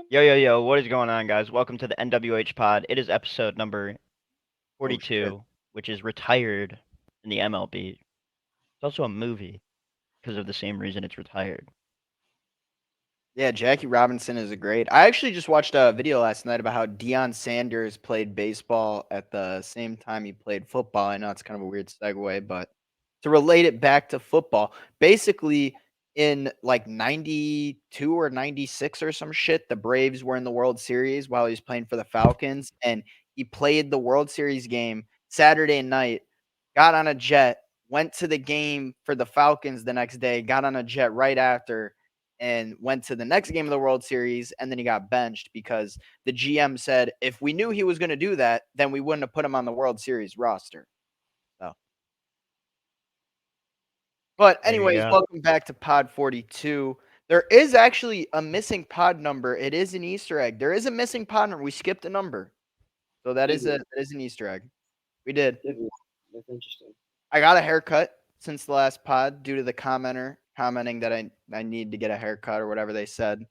Yo, what is going on, guys? Welcome to the NWH pod. It is episode number Oh shit. 42, which is retired in the MLB. It's also a movie because of the same reason it's retired. Yeah, Jackie Robinson is a great. I actually just watched a video last night about how Deion Sanders played baseball at the same time he played football. I know it's kind of a weird segue, but to relate it back to football, basically in like 92 or 96 or some shit, the Braves were in the World Series while he was playing for the Falcons, and he played the World Series game Saturday night, got on a jet, went to the game for the Falcons the next day, got on a jet right after, and went to the next game of the World Series, and then he got benched because the GM said if we knew he was going to do that, then we wouldn't have put him on the World Series roster. So, but There you anyways, go. welcome back to Pod 42. There is actually a missing pod number. It is an Easter egg. There is a missing pod number. We skipped a number, so that Did is we? an Easter egg. We did. Did we? That's interesting. I got a haircut since the last pod due to the commenter commenting that I need to get a haircut or whatever they said.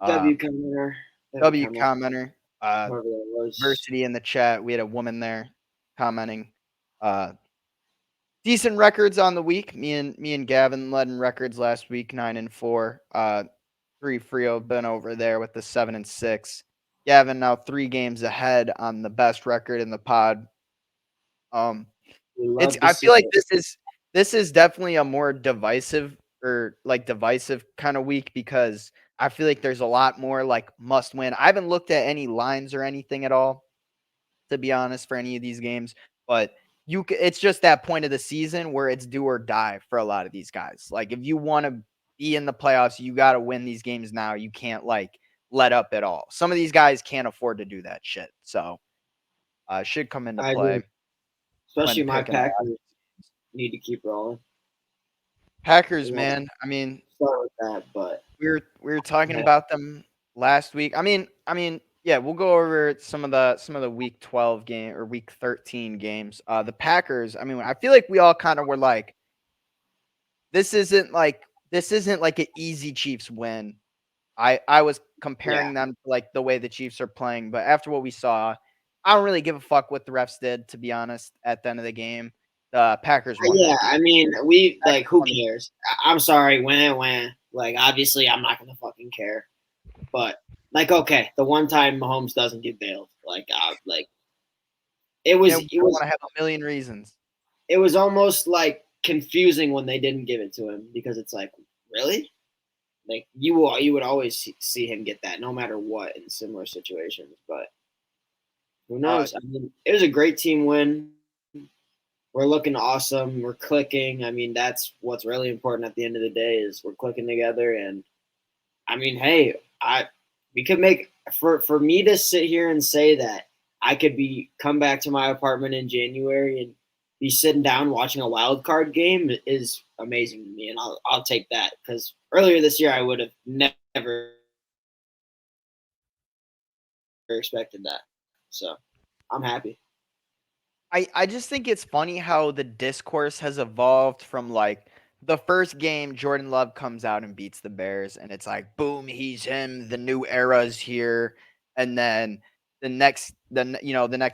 W commenter. W commenter, Whoever that was. diversity in the chat. We had a woman there commenting. Decent records on the week. Me and Galvin led in records last week, 9-4. 3 Frio been over there with the 7-6. Gavin now 3 games ahead on the best record in the pod. We love to I see feel like it. this is definitely a more divisive kind of week because I feel like there's a lot more like must win. I haven't looked at any lines or anything at all, to be honest, for any of these games, but it's just that point of the season where it's do or die for a lot of these guys. Like if you want to be in the playoffs, you got to win these games now. You can't like let up at all. Some of these guys can't afford to do that shit. So should come into I play agree. Especially when my picking a Packers need to keep rolling. Packers, We want to man. I mean, start with that, but we were talking yeah, about them last week. Yeah, we'll go over some of the week 12 game or week 13 games. The Packers, I mean, I feel like we all kind of were like this isn't like an easy Chiefs win. I was yeah, comparing them to like the way the Chiefs are playing, but after what we saw, I don't really give a fuck what the refs did, to be honest, at the end of the game. The Packers won yeah. that game. I mean, we like Packers who won the cares? I'm sorry, when like obviously I'm not gonna fucking care, but like okay, the one time Mahomes doesn't get bailed, like it game. was And it I want was to have a million reasons. it was almost like confusing when they didn't give it to him because it's like really like you would always see him get that no matter what in similar situations, but who Uh, knows? I mean, it was a great team win. We're looking awesome. We're clicking. I mean, that's what's really important at the end of the day is we're clicking together. And I mean, hey, I we could make for me to sit here and say that I could be come back to my apartment in January and be sitting down watching a wild card game is amazing to me, and I'll take that because earlier this year I would have never expected that. So I'm happy. I just think it's funny how the discourse has evolved from like the first game Jordan Love comes out and beats the Bears and it's like boom, he's him, the new era's here. And then the next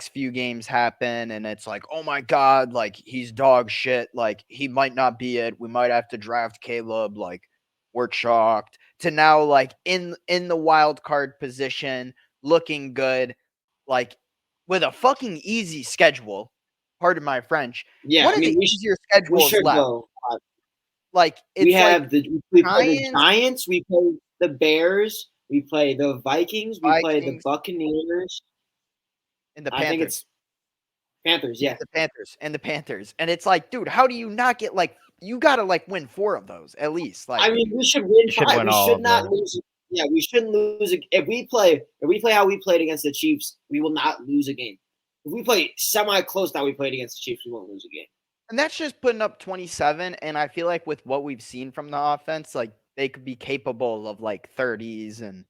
few games happen and it's like, "Oh my god, like he's dog shit, like he might not be it. We might have to draft Caleb, like we're shocked." To now like in the wild card position, looking good, like with a fucking easy schedule, pardon my French, Yeah, one I of the mean easier we schedules should left. go. Like, We it's like have we play the Giants, Giants, we play the Bears, we play the Vikings, we play the Vikings, Buccaneers. and the I think Panthers. it's Panthers. Yeah, Yeah, the Panthers. And it's like, dude, how do you not get like you gotta like win 4 of those at least. I Like, mean we should win You should five. win We all should of not those. lose. Yeah, we shouldn't lose. If we play how we played against the Chiefs, we will not lose a game. If we play semi close how we played against the Chiefs, we won't lose a game. and that's just putting up 27. And I feel like with what we've seen from the offense, like they could be capable of like 30s and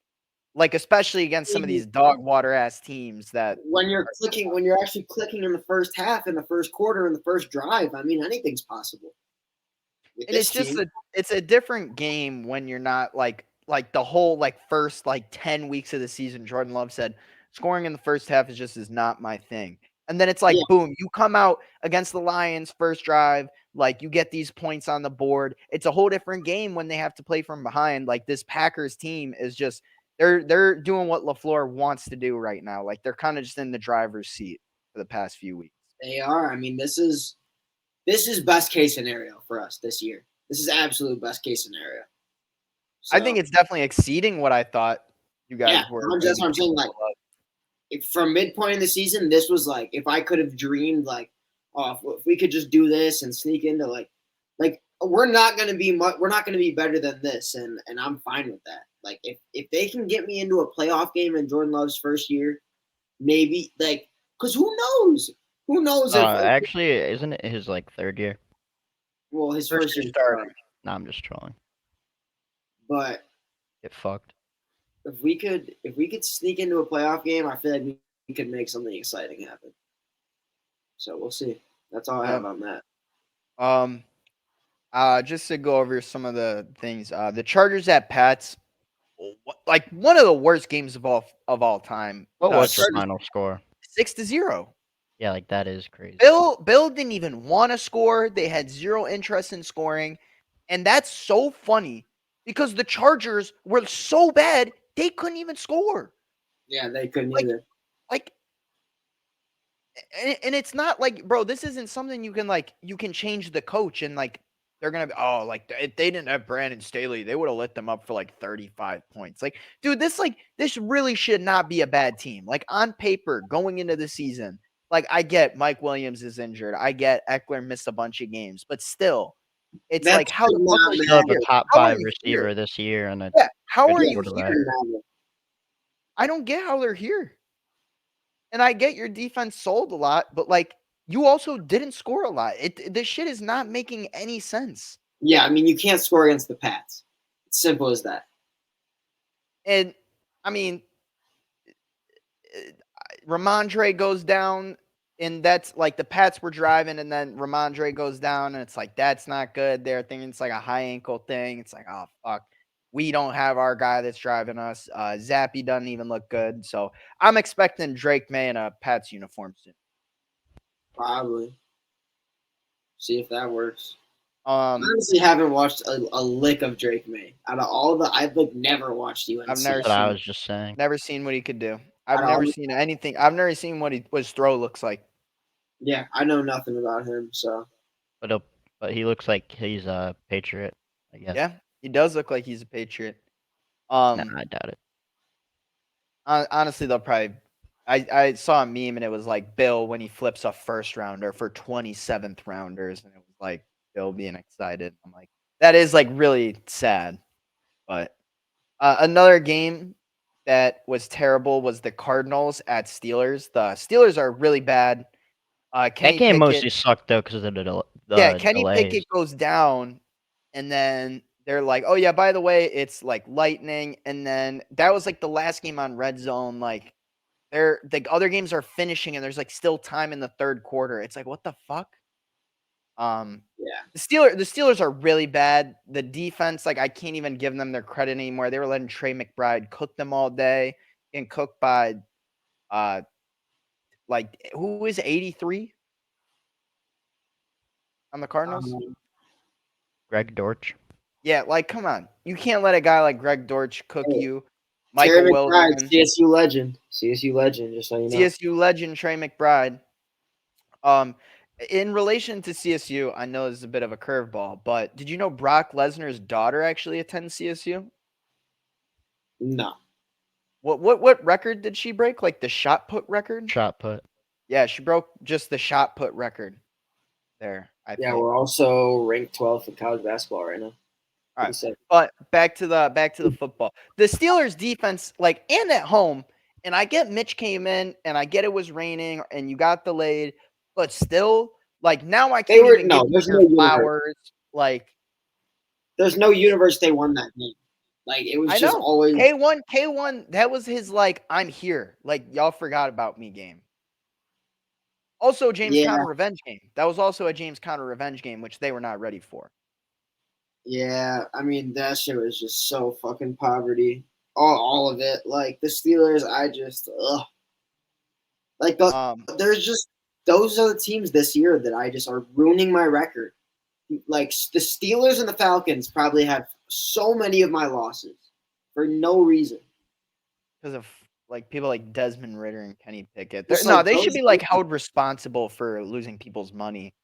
like especially against some of these dog water ass teams that When you're actually clicking in the first half, in the first quarter, in the first drive, I mean anything's possible with and this team. it's a different game when you're not like like the whole like first like 10 weeks of the season, Jordan Love said scoring in the first half is not my thing. And then it's like, Yeah. boom, you come out against the Lions first drive, like you get these points on the board. It's a whole different game when they have to play from behind. Like this Packers team is just they're doing what LaFleur wants to do right now. Like they're kind of just in the driver's seat for the past few weeks. They are. I mean, this is best case scenario for us this year. This is absolute best case scenario. I think it's definitely exceeding what I thought you guys were. That's what I'm saying. Like, from midpoint in the season, this was like if I could have dreamed, like, oh, if we could just do this and sneak into like we're not gonna be better than this, and I'm fine with that. Like, if they can get me into a playoff game in Jordan Love's first year, maybe like, because who knows? Who knows if Actually, isn't it his like third year? well his First first year year starting. No, I'm just trolling. but Get fucked. if we could sneak into a playoff game, I feel like we could make something exciting happen. So we'll see. That's all I have on that. Just to go over some of the things, the Chargers at Pats, like one of the worst games of all time. What was the Chargers final score? 6-0. Yeah, like that is crazy. Bill didn't even want to score. They had zero interest in scoring, and that's so funny because the Chargers were so bad they couldn't even score. Yeah, they couldn't Like- either. Like, and it's not like, bro, this isn't something you can change the coach and like they're gonna be, oh, like if they didn't have Brandon Staley, they would have lit them up for like 35 points. Like, dude, this really should not be a bad team. Like on paper, going into the season, like I get Mike Williams is injured, I get Eckler missed a bunch of games, but still, it's That's like how the fuck are you Still have a here? top How are 5 you receiver here? this year, and a Yeah, how good are you quarterback. here? I don't get how they're here. And I get your defense sold a lot, but like you also didn't score a lot. This shit is not making any sense. Yeah, I mean you can't score against the Pats. It's simple as that. And I mean, Ramondre goes down, and that's like the Pats were driving, and then Ramondre goes down, and it's like that's not good. They're thinking it's like a high ankle thing. It's like, oh fuck, we don't have our guy that's driving us. Zappy doesn't even look good, so I'm expecting Drake May in a Pats uniform soon. Probably. See if that works. I honestly Um, haven't watched a lick of Drake May. Out of all the, I've like never watched UNC. I've never That's what I seen- was just saying. never seen what he could do. I've At never all? seen anything. I've never seen what his throw looks like. Yeah, I know nothing about him. So But he looks like he's a Patriot, I guess. Yeah, he does look like he's a Patriot. Nah, I doubt it. Honestly, they'll probably. I saw a meme and it was like Bill when he flips a first rounder for 27th rounders, and it was like Bill being excited. I'm like, that is like really sad. But another game that was terrible was the Cardinals at Steelers. The Steelers are really bad. Kenny That game Pickett, mostly sucked though because of the Kenny delays. Pickett goes down, and then they're like, "Oh yeah, by the way, it's like lightning." And then that was like the last game on Red Zone. Like, the other games are finishing, and there's like still time in the third quarter. It's like, what the fuck? yeah, The Steelers are really bad. The defense, like, I can't even give them their credit anymore. They were letting Trey McBride cook them all day, and cooked by, like, who is 83 on the Cardinals? Greg Dortch. Yeah, like, come on. You can't let a guy like Greg Dortch cook Hey, you. Terry Michael McBride, Wilson, CSU legend, just so you know. CSU legend Trey McBride. In relation to CSU, I know this is a bit of a curveball, but did you know Brock Lesnar's daughter actually attends CSU? No, What record did she break? Like the shot put record? Shot put. Yeah, she broke just the shot put record there, I yeah, think. we're also ranked 12th in college basketball right now. All right. 37. But back to the football. The Steelers defense, like, and at home, and I get Mitch came in and I get it was raining and you got delayed, but still, like, now I can't even give you there's your no universe. flowers. Like, There's no universe they won that game. Like it was I just know. always K1, that was his, like, I'm here. Like, y'all forgot about me game. Also, James Yeah. Conner revenge game. That was also a James Conner revenge game, which they were not ready for. Yeah, I mean that shit was just so fucking poverty. All of it. Like the Steelers, I just like there's just those are the teams this year that I just are ruining my record. Like the Steelers and the Falcons probably have so many of my losses for no reason. Because of like people like Desmond Ritter and Kenny Pickett. Just No, like they should those be like held responsible for losing people's money.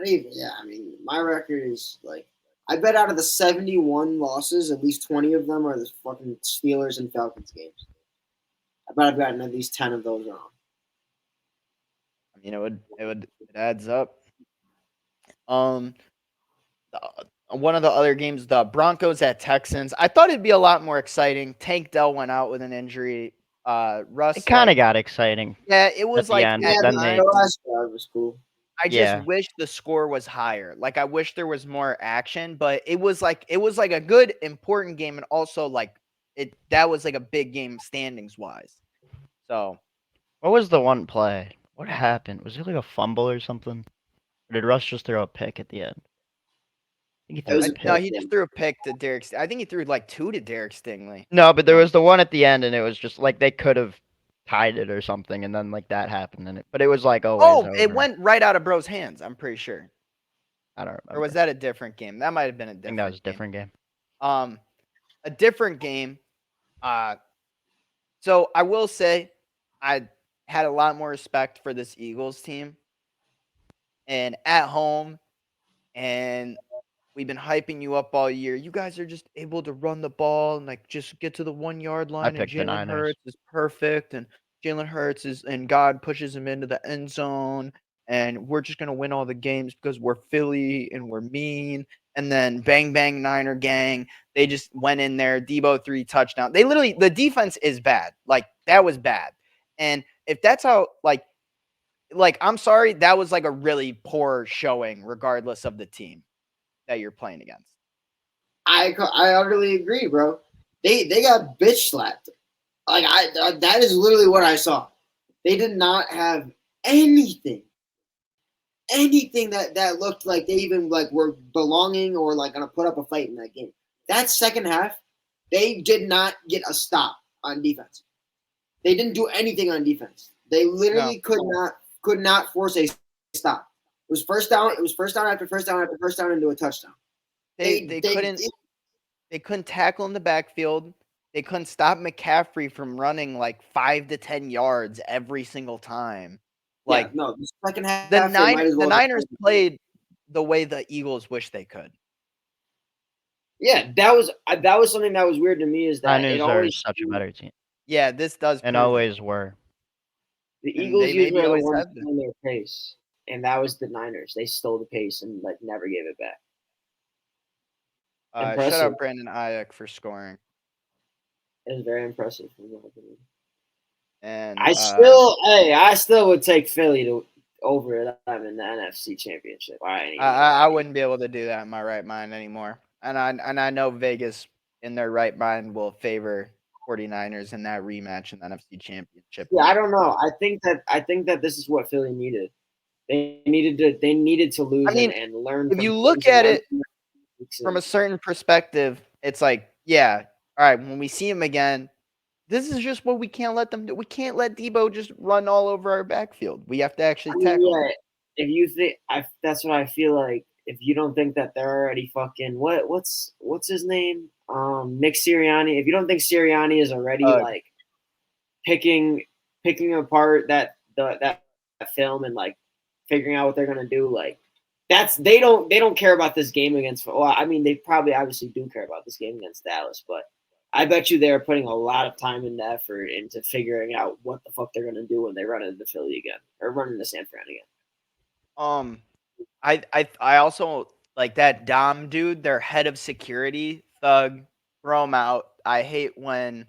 yeah, I mean, my record is like I bet out of the 71 losses, at least 20 of them are the fucking Steelers and Falcons games. I bet I've gotten at least 10 of those wrong. I mean, it adds up. Um, one of the other games, the Broncos at Texans. I thought it'd be a lot more exciting. Tank Dell went out with an injury. It Russ, kind of like, got exciting yeah, it at was the like end. Yeah, at Then the they, last drive was cool. I just yeah, wish the score was higher. Like I wish there was more action, but it was like a good important game, and also like that was like a big game standings wise. So what was the one play? What happened? Was it like a fumble or something? Or did Russ just throw a pick at the end? I think he It threw a was a pick. no, pick. he just threw a pick to Derek. I think he threw like 2 to Derek Stingley. No, but there was the one at the end, and it was just like they could have tied it or something, and then like that happened, and but it was like always Oh, it over. went right out of Bro's hands. I'm pretty sure. I don't Or was remember. that a different game? That might have been a I think that was different a game. different game. A different game. So I will say, I had a lot more respect for this Eagles team, and at home, and we've been hyping you up all year. You guys are just able to run the ball and like just get to the 1 yard I line, and picked the Jalen Niners. Hurts is perfect, and Jalen Hurts is, and God pushes him into the end zone, and we're just gonna win all the games because we're Philly and we're mean. And then bang bang Niner gang, they just went in there. Debo 3 touchdown. They literally, the defense is bad. Like that was bad. And if that's how like I'm sorry, that was like a really poor showing, regardless of the team that you're playing against. I utterly agree, bro. They got bitch slapped. Like that is literally what I saw. They did not have anything, anything that looked like they even like were belonging or like gonna put up a fight in that game. That second half, they did not get a stop on defense. They didn't do anything on defense. They No, literally could not force a stop. It was first down. It was first down after first down after first down into a touchdown. they couldn't tackle in the backfield. They couldn't stop McCaffrey from running like 5 to 10 yards every single time. Yeah, Like no, the second half they might as the well. Niners played the way the Eagles wish they could. Yeah, that was something that was weird to me is that it Niners are always such a better team, Yeah, this does and prove it. always were. the And Eagles they maybe usually are the always ones have been. stealing their pace, and that was the Niners. They stole the pace and like never gave it back. Shout Impressive. out Brandon Ayuk for scoring. It was very impressive. In my opinion. And I still would take Philly to over them in the NFC Championship. I wouldn't be able to do that in my right mind anymore. And I know Vegas in their right mind will favor 49ers in that rematch in the NFC Championship. Yeah, I don't know. I think that this is what Philly needed. They needed to lose I mean, and learn. if From you look things and at learn it from their mistakes from a and- certain perspective, it's like, yeah, all right, when we see him again, this is just what we can't let them do. We can't let Debo just run all over our backfield. We have to actually I mean, tackle him. yeah. If you think that's what I feel like. If you don't think that they're already fucking what's his name? Nick Sirianni. If you don't think Sirianni is already like picking apart that film and like figuring out what they're gonna do, like they don't care about this game against. Well, I mean, they probably obviously do care about this game against Dallas, but I bet you they're putting a lot of time and effort into figuring out what the fuck they're gonna do when they run into Philly again or run into San Fran again. I also like that Dom dude, their head of security thug. Throw him out. I hate when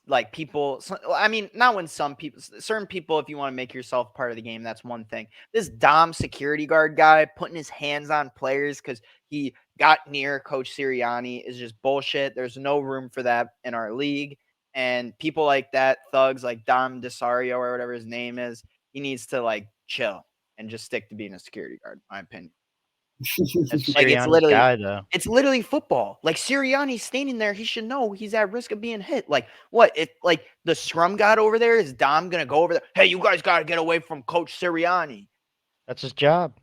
like people. I mean, not when certain people. If you want to make yourself part of the game, that's one thing. This Dom security guard guy putting his hands on players because he got near Coach Sirianni is just bullshit. There's no room for that in our league. And people like that, thugs like Dom DeSario or whatever his name is, he needs to like chill and just stick to being a security guard, in my opinion. That's Like, it's Sirianni's literally guy, though. it's literally football. Like, Sirianni's standing there, he should know he's at risk of being hit. Like, what if, like, the scrum god over there, is Dom gonna go over there? "Hey, you guys gotta get away from Coach Sirianni." That's his job.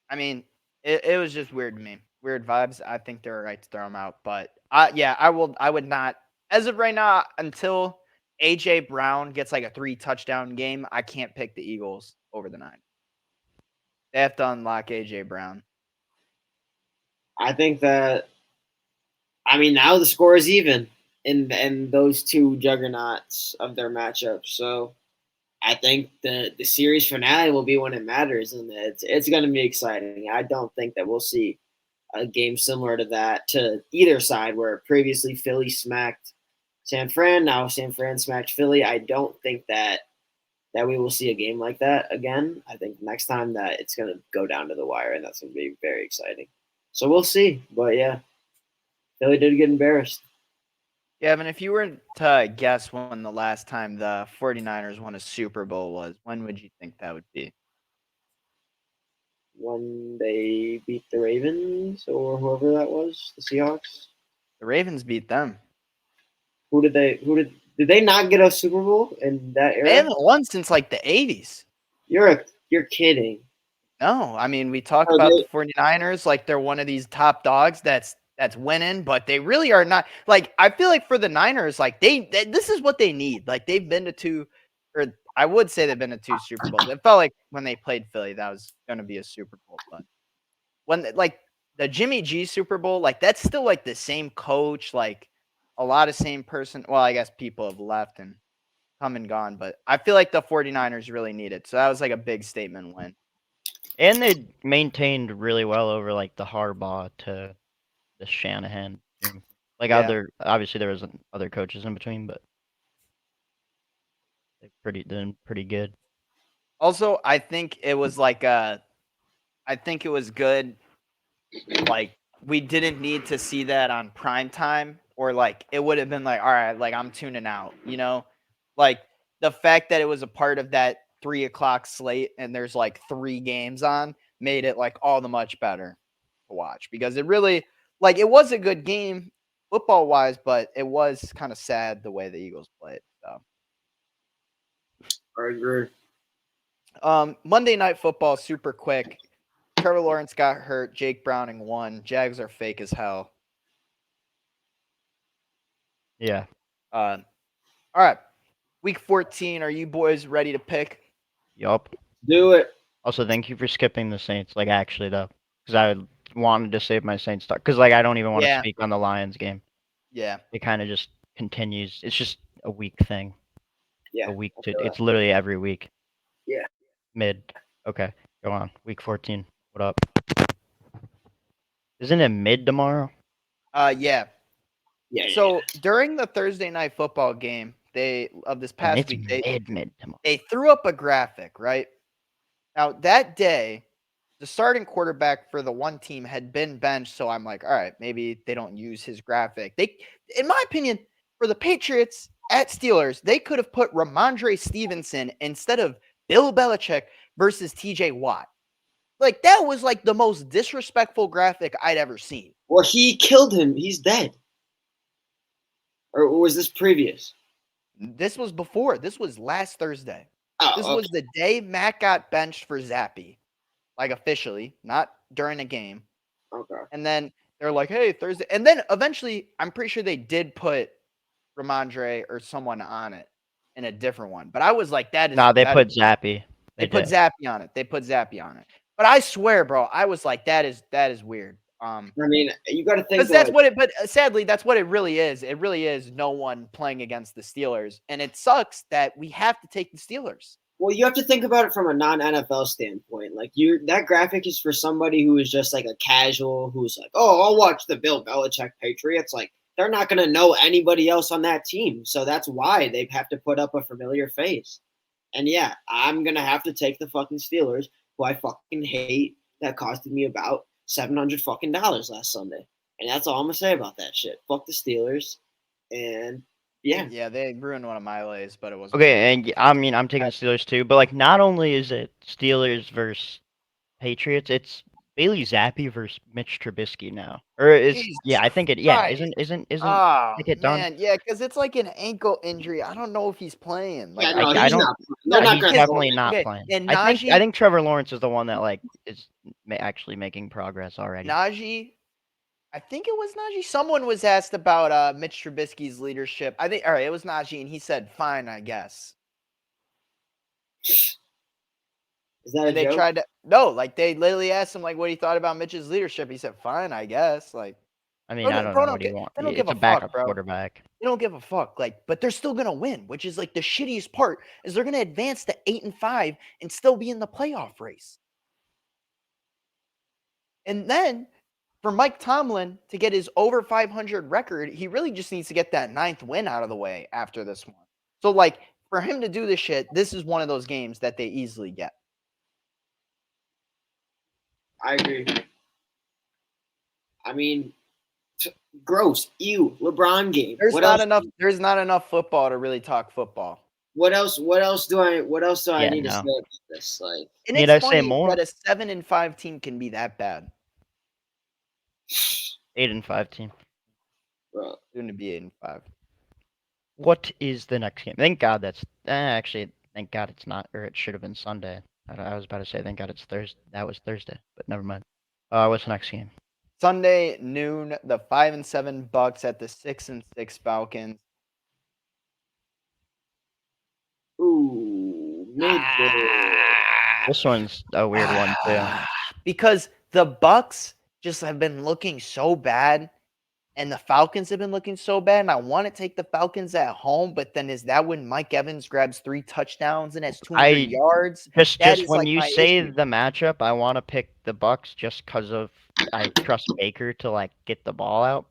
I mean, it was just weird to me. Weird vibes. I think they're right to throw him out, but, yeah, I would not as of right now, until A.J. Brown gets, like, a 3-touchdown game, I can't pick the Eagles over the Niners. They have to unlock A.J. Brown. I think that. I mean, now the score is even in those two juggernauts of their matchup. So I think the series finale will be when it matters, and it's going to be exciting. I don't think that we'll see a game similar to that to either side, where previously Philly smacked San Fran, now San Fran smacked Philly. I don't think that we will see a game like that again. I think next time that it's going to go down to the wire, and that's going to be very exciting. So we'll see. But yeah, Philly did get embarrassed. Yeah, I mean, if you were to guess when the last time the 49ers won a Super Bowl was, when would you think that would be? When they beat the Ravens or whoever that was, the Seahawks. The Ravens beat them. Did they not get a Super Bowl in that era? They haven't won since, like, the 80s. You're kidding. No, I mean, we talk Are about they- the 49ers like they're one of these top dogs that's winning, but they really are not. Like, I feel like for the Niners, like, this is what they need. Like, they've been to 2, or I would say they've been to 2 Super Bowls. It felt like when they played Philly, that was gonna be a Super Bowl, but when, like, the Jimmy G Super Bowl, like, that's still, like, the same coach, like, a lot of same person. Well, I guess people have left and come and gone, but I feel like the 49ers really need it. So that was, like, a big statement win. And they maintained really well over, like, the Harbaugh to the Shanahan team. Like, Yeah. obviously, there was other coaches in between, but they're doing pretty good. Also, I think it was like I think it was good. Like, we didn't need to see that on prime time, or like it would have been like, all right, like, I'm tuning out, you know? Like, the fact that it was a part of that 3 o'clock slate and there's like 3 games on made it like all the much better to watch, because it really, like, it was a good game football wise, but it was kind of sad the way the Eagles played. So I agree. Monday Night Football, super quick. Trevor Lawrence got hurt. Jake Browning won. Jags are fake as hell. Yeah. All right. Week 14. Are you boys ready to pick? Yup. Do it. Also, thank you for skipping the Saints. Like, actually, though, because I wanted to save my Saints start. Because, like, I don't even want to Yeah. speak on the Lions game. Yeah. It kind of just continues. It's just a week thing. Yeah. A week I to. feel It's literally every week. Yeah. Mid. Okay. Go on. Week 14. What up? Isn't it mid tomorrow? Yeah. Yeah. So during the Thursday night football game, of this And past it's week, mid tomorrow. they threw up a graphic, right? Now that day, the starting quarterback for the one team had been benched, so I'm like, all right, maybe they don't use his graphic. They, in my opinion, for the Patriots at Steelers, they could have put Ramondre Stevenson instead of Bill Belichick versus TJ Watt. Like, that was like the most disrespectful graphic I'd ever seen. Well, he killed him. He's dead. Or was this previous? This was before. This was last Thursday. Oh, This okay. was the day Matt got benched for Zappy, like, officially, not during a game. Okay. And then they're like, hey, Thursday. And then eventually, I'm pretty sure they did put Ramondre or someone on it in a different one. But I was like, that is. Nah, they that put is- Zappy. They put did. Zappy on it. They put Zappy on it. But I swear, bro, I was like, that is weird. I mean, you got to think Because that. that's what it. But sadly, that's what it really is. It really is no one playing against the Steelers, and it sucks that we have to take the Steelers. Well, you have to think about it from a non-NFL standpoint. Like, that graphic is for somebody who is just like a casual, who's like, "Oh, I'll watch the Bill Belichick Patriots." Like, they're not going to know anybody else on that team, so that's why they have to put up a familiar face. And yeah, I'm gonna have to take the fucking Steelers, who I fucking hate. That costed me about $700 fucking last Sunday, and that's all I'm gonna say about that shit. Fuck the Steelers, and yeah, Yeah, they ruined one of my lays, but it wasn't. Okay, and I mean, I'm taking the Steelers too, but like, not only is it Steelers versus Patriots, it's Bailey Zappi versus Mitch Trubisky now. Or is Jesus I think it Christ. isn't Oh, it done? man. Yeah, because it's like an ankle injury. I don't know if he's playing. Like, Yeah, I no, I he's don't not. No, They're not he's going to because go definitely in. not okay, playing. and I Najee think Trevor Lawrence is the one that like is actually making progress already. Najee, I think it was Najee. Someone was asked about Mitch Trubisky's leadership. I think, all right, it was Najee, and he said, "Fine, I guess." Is that a And they joke? tried to like they literally asked him like what he thought about Mitch's leadership. He said, "Fine, I guess." Like, I mean, bro, I don't bro know don't what he get wants. they don't give It's a a fuck, backup bro. quarterback. They don't give a fuck. Like, but they're still gonna win, which is like the shittiest part is they're gonna advance to 8-5 and still be in the playoff race. And then for Mike Tomlin to get his over 500 record, he really just needs to get that 9th win out of the way after this one. So, like, for him to do this shit, this is one of those games that they easily get. I agree. I mean, gross. Ew. LeBron game. There's What not else? enough. There's not enough football to really talk football. What else? What else do I? What else do I Yeah, need to say no. about this? Like, And Need it's I say funny more? that a 7-5 team can be that bad. 8-5 team. bro, Soon to be 8-5. What is the next game? Thank God that's actually. Thank God it's not, or it should have been Sunday. I was about to say thank God it's Thursday. That was Thursday, but never mind. What's the next game? Sunday noon, the 5-7 Bucks at the 6-6 Falcons. ooh, midday. This one's a weird one too. Because the Bucks just have been looking so bad, and the Falcons have been looking so bad. And I want to take the Falcons at home, but then is that when Mike Evans grabs 3 touchdowns and has 200 yards? That Just is when like you my say issue. the matchup, I want to pick the Bucks just because of I trust Baker to like get the ball out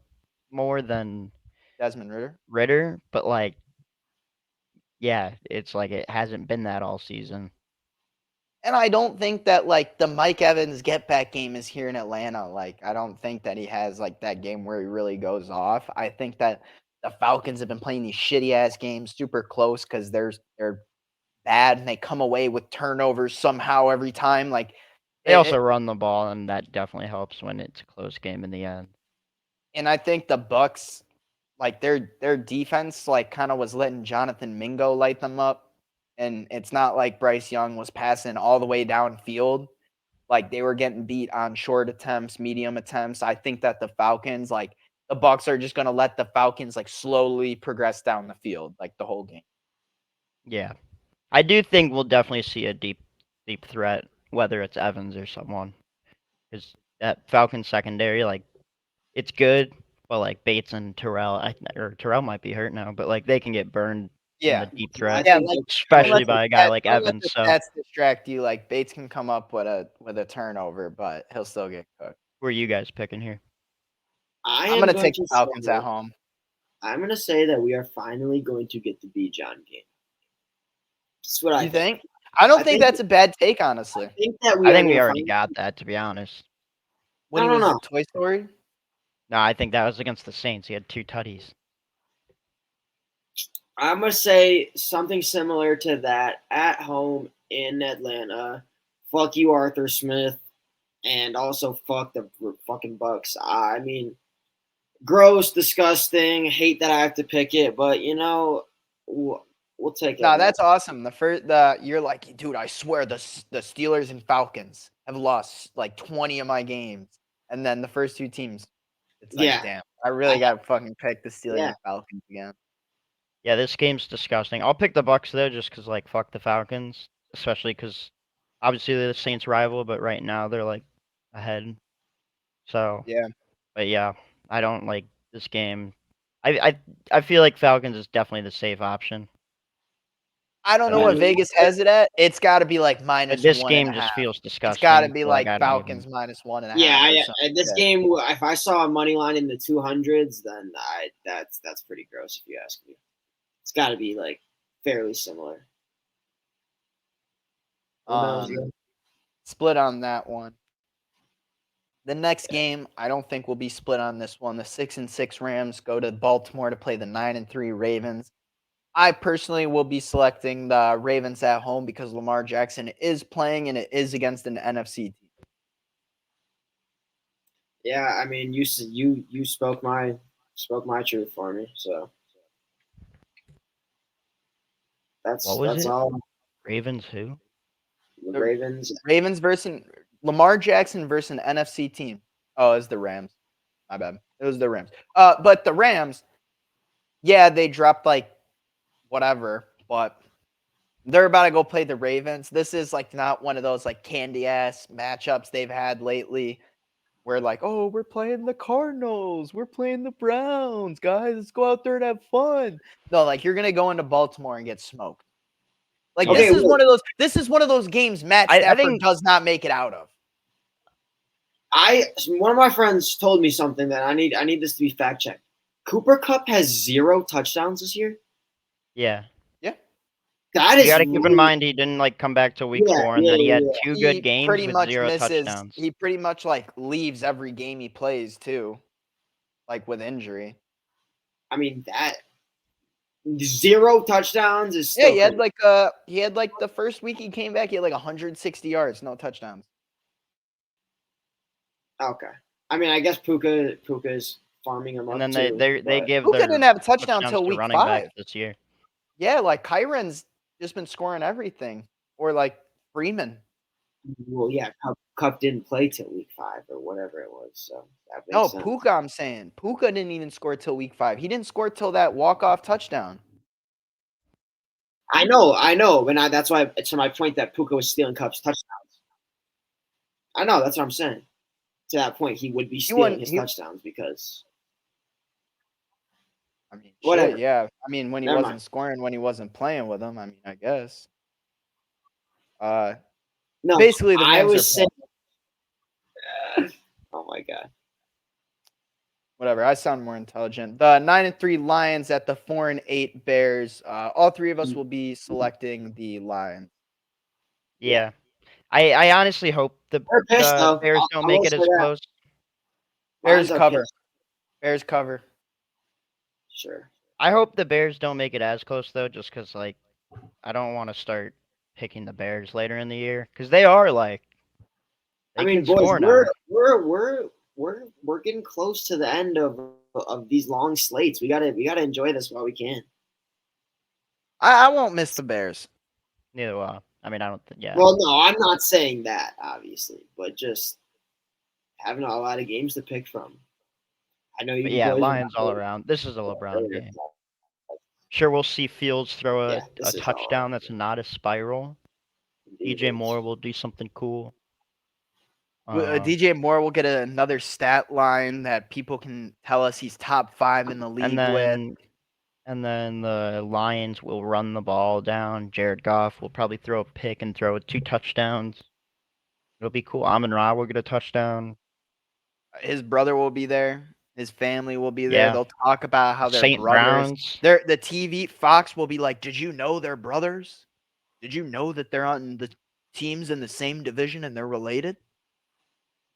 more than Desmond Ritter. Ritter, but like, yeah, it's like it hasn't been that all season. And I don't think that like the Mike Evans get back game is here in Atlanta. Like I don't think that he has like that game where he really goes off. I think that the Falcons have been playing these shitty ass games super close because they're bad and they come away with turnovers somehow every time. Like They also run the ball, and that definitely helps when it's a close game in the end. and I think the Bucks, like their defense, like kind of was letting Jonathan Mingo light them up, and it's not like Bryce Young was passing all the way downfield. Like they were getting beat on short attempts, medium attempts. I think that the Falcons, like the Bucks, are just gonna let the Falcons like slowly progress down the field, like the whole game. Yeah, I do think we'll definitely see a deep threat, whether it's Evans or someone, because that Falcons secondary, like, it's good, but like Bates and Terrell, or Terrell might be hurt now, but like they can get burned in Yeah, the deep I threat, yeah. think Like that's don't especially let the by a guy stats, like don't let Evans. the So, stats distract you. Like Bates can come up with a turnover, but he'll still get cooked. who are you guys picking here? I I'm am gonna going take to the Falcons say, at home. I'm going to say that we are finally going to get the B John game. That's what I You think. think? I don't I think think that's a bad take, honestly. I think that I we are think going we to already finally. got that, to be honest. When he No, no, was no. Toy Story. No, I think that was against the Saints. He had 2 tutties. I'm gonna say something similar to that at home in Atlanta. Fuck you, Arthur Smith, and also fuck the fucking Bucks. I mean, gross, disgusting. Hate that I have to pick it, but you know, we'll take it. No, that's awesome. You're like, dude, I swear the Steelers and Falcons have lost like 20 of my games, and then the first 2 teams, it's like, Yeah, damn, I really got to fucking pick the Steelers yeah. and Falcons again. Yeah, this game's disgusting. I'll pick the Bucks though, just because like fuck the Falcons, especially because obviously they're the Saints' rival, but right now they're like ahead. So, Yeah, but yeah, I don't like this game. I feel like Falcons is definitely the safe option. I don't know Yeah, what Vegas has it at. It's got to be like minus This one and game a just half. feels It's got to disgusting. be So like like I don't Falcons even. minus 1.5 yeah. or something. This game, if I saw a money line in the 200s, then that's pretty gross if you ask me. It's got to be like fairly similar. Who knows? Split on that one. The next game, I don't think we'll be split on this one. The 6-6 Rams go to Baltimore to play the 9-3 Ravens. I personally will be selecting the Ravens at home because Lamar Jackson is playing and it is against an NFC team. Yeah, I mean, you spoke my truth for me. So What was that's it? all. Ravens who? The The Ravens. Ravens versus Lamar Jackson versus an NFC team. Oh, it's the Rams. My bad. It was the Rams. But the Rams, yeah, they dropped like whatever, but they're about to go play the Ravens. This is like not one of those like candy ass matchups they've had lately where like, oh, we're playing the Cardinals, we're playing the Browns, guys. Let's go out there and have fun. No, like you're gonna go into Baltimore and get smoked. Like Yeah. Okay, wait. this is one of those games Matt I Stafford think does not make it out of. One of my friends told me something that I need this to be fact checked. Cooper Cup has 0 touchdowns this year. yeah. Yeah. That You is gotta keep in really, mind he didn't like come back till week yeah, 4, and yeah, then he had yeah. 2 good He games pretty with much 0 misses. touchdowns. He pretty much like leaves every game he plays too, like with injury. I mean that 0 touchdowns is Yeah, still crazy. he had like the first week he came back, he had like 160 yards, no touchdowns. Okay. I mean, I guess Puka's farming him And up then too. they But give Puka their didn't have a touchdown touchdowns till to week running 5. backs this year. Yeah, like Kyron's just been scoring everything, or like Freeman. well, yeah, Cup didn't play till week 5 or whatever it was, so that No, makes sense. Puka. I'm saying Puka didn't even score till week 5. He didn't score till that walk-off touchdown. I know, and that's why to my point that Puka was stealing Cup's touchdowns. I know, that's what I'm saying. To that point, he would be stealing his touchdowns because I mean, whatever. shit, yeah. I mean, when he Never wasn't mind. scoring, when he wasn't playing with them, I mean, I guess. No, Basically, the I Rams are was saying. playing. Oh my god. Whatever. I sound more intelligent. The 9-3 Lions at the 4-8 Bears. All three of us will be selecting the Lions. Yeah. I honestly hope They're pissed the though. Bears don't I make will it say as that. close. Bears Lions are cover. pissed. Bears cover. Sure. I hope the Bears don't make it as close though, just because like I don't want to start picking the Bears later in the year because they are like I they mean, can boys, score now. we're getting close to the end of these long slates. We gotta enjoy this while we can. I won't miss the Bears. Neither will I. I mean, I don't think. Yeah. Well, no, I'm not saying that, obviously, but just having a lot of games to pick from. I know But you yeah, boys. Lions all around. This is a LeBron Earlier. game. Sure, we'll see Fields throw Yeah, a this is all touchdown that's not a spiral. indeed DJ is. Moore will do something cool. DJ Moore will get another stat line that people can tell us he's top 5 in the league with. And then the Lions will run the ball down. Jared Goff will probably throw a pick and throw 2 touchdowns. It'll be cool. Amon-Ra will get a touchdown. His brother will be there. His family will be there. Yeah. They'll talk about how they're St. brothers. Browns. The TV Fox will be like, "Did you know they're brothers? Did you know that they're on the teams in the same division and they're related?"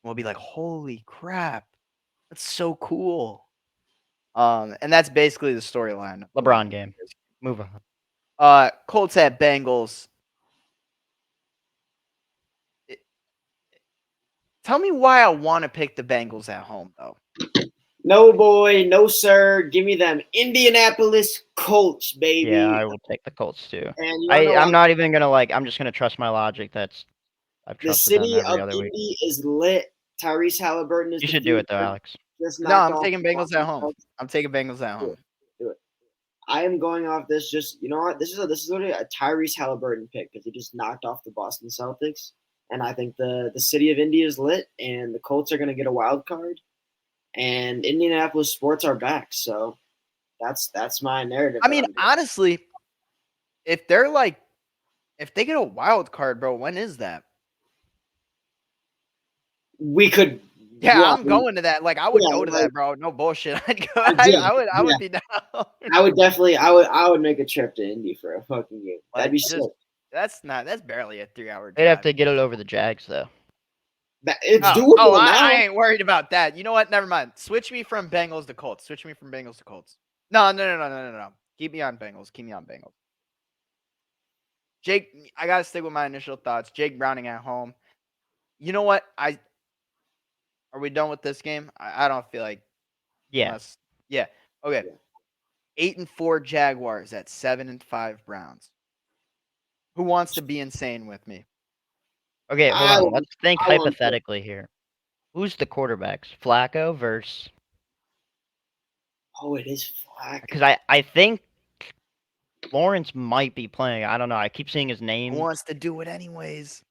We'll be like, "Holy crap. That's so cool." And that's basically the storyline. LeBron game. Move on. Colts at Bengals. Tell me why I want to pick the Bengals at home, though. No boy, no sir. Give me them Indianapolis Colts, baby. Yeah, I will take the Colts too. And I'm not even gonna I'm just gonna trust my logic. I've the trusted them city every of other week. Indy is lit. Tyrese Halliburton is You the should do it though, future. Alex. Just No, knocked I'm off taking the Bengals at Boston home. Celtics. I'm taking Bengals at home. Do it. I am going off this. Just you know what? This is literally a Tyrese Halliburton pick because he just knocked off the Boston Celtics, and I think the city of Indy is lit, and the Colts are going to get a wild card, and Indianapolis sports are back. So that's my narrative. I mean, honestly, if they get a wild card, bro, when is that? we could. Yeah, walk I'm going to that. Like, I would Yeah, go to like- that, bro. No bullshit. I'd go. Yeah, I would be down. I would definitely. I would make a trip to Indy for a fucking game. That'd be sick. That's barely a 3-hour drive. They'd have to get it over the Jags though. It's doable now. I ain't worried about that. You know what? Never mind. Switch me from Bengals to Colts. No. Keep me on Bengals. Jake, I gotta stick with my initial thoughts. Jake Browning at home. You know what? Are we done with this game? I don't feel like Yeah. unless yeah. Okay. Yeah. 8-4 Jaguars at 7-5 Browns. Who wants to be insane with me? Okay, hold I on. want, Let's think I want to. hypothetically here. Who's the quarterbacks? Flacco versus Oh, it is Flacco. because I think Lawrence might be playing. I don't know. I keep seeing his Who name. wants to do it anyways?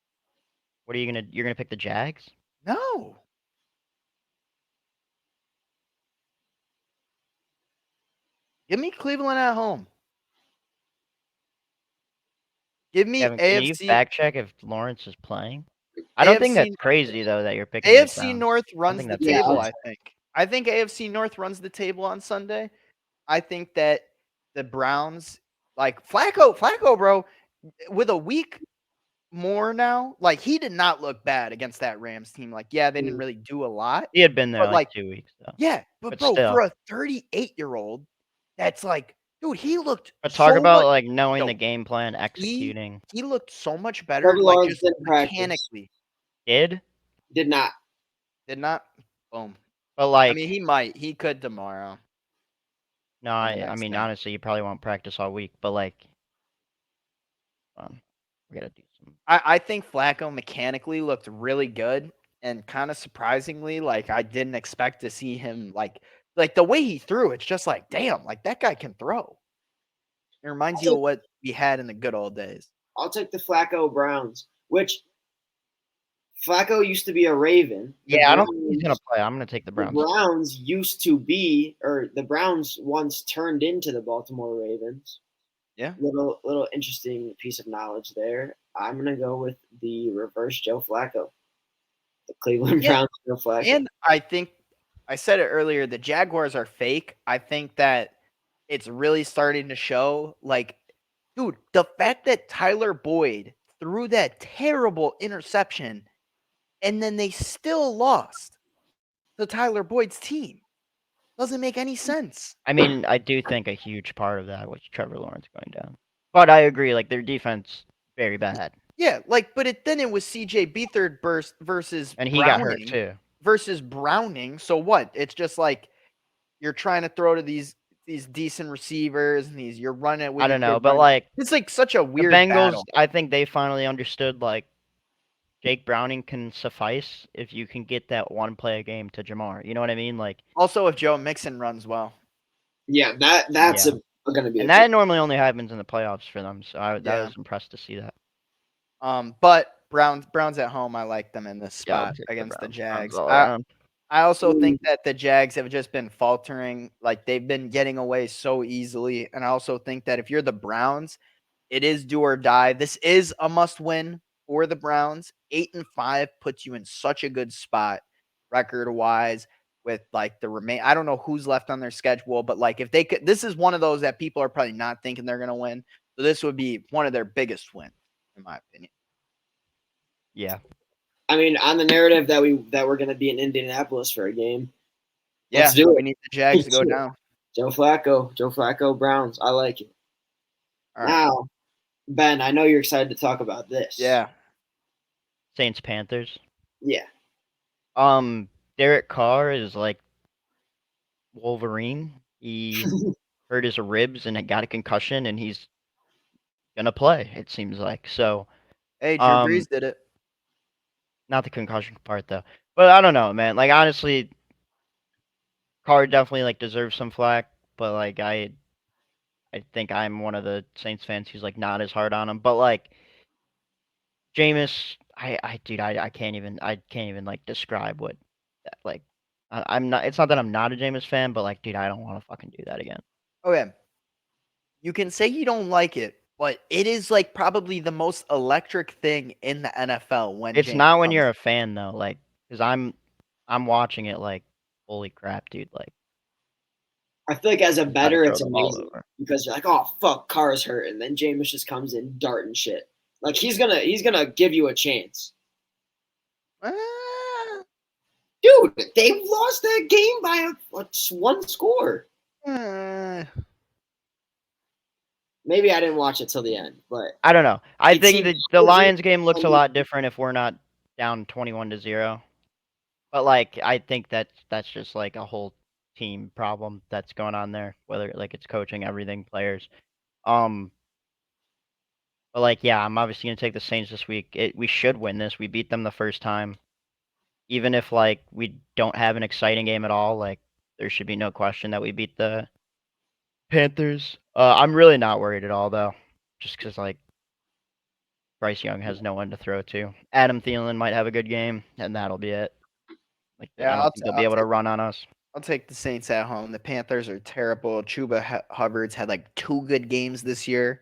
What are you gonna? You're gonna pick the Jags? No. Give me Cleveland at home. Give me Kevin, can you AFC. fact check if Lawrence is playing? I don't think that's AFC crazy though that you're picking the AFC Browns. North I don't runs think the that's Yeah, table, insane. I think. I think AFC North runs the table on Sunday. I think that the Browns, like Flacco, bro, with a week more now, like he did not look bad against that Rams team. Like, yeah, they didn't really do a lot, He had been there but like like, 2 weeks though. yeah, but But bro, for still. a 38-year-old, that's like, dude, he looked But talk so about much. like knowing the Yo, game plan, he executing. he looked so much better, Trevor like Lawrence just didn't practice. mechanically. Did? Did not. Did not. Boom. But I like mean, he might. He could tomorrow. no, Or the I next mean game. honestly you probably won't practice all week, but like we gotta do some I think Flacco mechanically looked really good, and kind of surprisingly, like I didn't expect to see him like the way he threw. It's just like, damn, like that guy can throw. It reminds you of what we had in the good old days. I'll take the Flacco Browns, which Flacco used to be a Raven. Yeah, I don't think he's gonna play. I'm gonna take the The Browns. Browns used to be, or the Browns once turned into the Baltimore Ravens. Yeah. Little interesting piece of knowledge there. I'm gonna go with the reverse Joe Flacco, the Cleveland Yeah, Browns Joe Flacco. And I think I said it earlier, the Jaguars are fake. I think that it's really starting to show. Like, dude, the fact that Tyler Boyd threw that terrible interception and then they still lost to Tyler Boyd's team doesn't make any sense. I mean, I do think a huge part of that was Trevor Lawrence going down. But I agree, like their defense very bad. Yeah, like, but then it was CJ Beathard versus And he got hurt Browning. So what? It's just like you're trying to throw to these decent receivers and you're running it with I these don't know, good but running. like It's like such a the weird Bengals, battle. I think they finally understood like Jake Browning can suffice if you can get that one play a game to Jamar. You know what I mean? Like Also, if Joe Mixon runs well. Yeah, that's Yeah. gonna be. and that normally only happens in the playoffs for them. So I Yeah. was impressed to see that. But Browns at home, I like them in this Yeah, I'll spot take against the Browns Jags. all around. I also think that the Jags have just been faltering. Like they've been getting away so easily. And I also think that if you're the Browns, it is do or die. This is a must win for the Browns. 8-5 puts you in such a good spot record wise with like the remain. I don't know who's left on their schedule, but like if they could, this is one of those that people are probably not thinking they're going to win. So this would be one of their biggest wins, in my opinion. Yeah. I mean, on the narrative that we're gonna be in Indianapolis for a game. Yeah, Let's do it. we need the Jags to go down. Joe Flacco, Browns. I like it. All right. Now, Ben, I know you're excited to talk about this. Yeah. Saints Panthers. Yeah. Derek Carr is like Wolverine. He hurt his ribs and got a concussion, and he's gonna play. It seems like so. Hey, Drew Brees did it. Not the concussion part though, but I don't know, man. Like honestly, Carr definitely like deserves some flack, but like I think I'm one of the Saints fans who's like not as hard on him. But like Jameis, dude, I can't even like describe what that like. I'm not. It's not that I'm not a Jameis fan, but like, dude, I don't want to fucking do that again. Okay. You can say you don't like it, but it is like probably the most electric thing in the NFL when It's James not when comes. you're a fan though, like, because I'm watching it like, holy crap, dude, like. I feel like as a gotta better, throw it's the ball amazing over. because you're like, oh fuck, Carr's hurt, and then Jameis just comes in darting shit. Like he's gonna give you a chance. Dude, they lost that game by one score. Maybe I didn't watch it till the end, but I don't know. I It think seems the crazy Lions game looks a and- lot different if we're not down 21-0. But like, I think that's just like a whole team problem that's going on there. Whether like it's coaching, everything, players. Um, but like, yeah, I'm obviously gonna take the Saints this week. We should win this. We beat them the first time. Even if like we don't have an exciting game at all, like there should be no question that we beat the Panthers. I'm really not worried at all though, just because like Bryce Young has no one to throw to. Adam Thielen might have a good game, and that'll be it. Like I Yeah, don't think they'll be able to run on us. I'll take the Saints at home. The Panthers are terrible. Chuba Hubbard's had like 2 good games this year,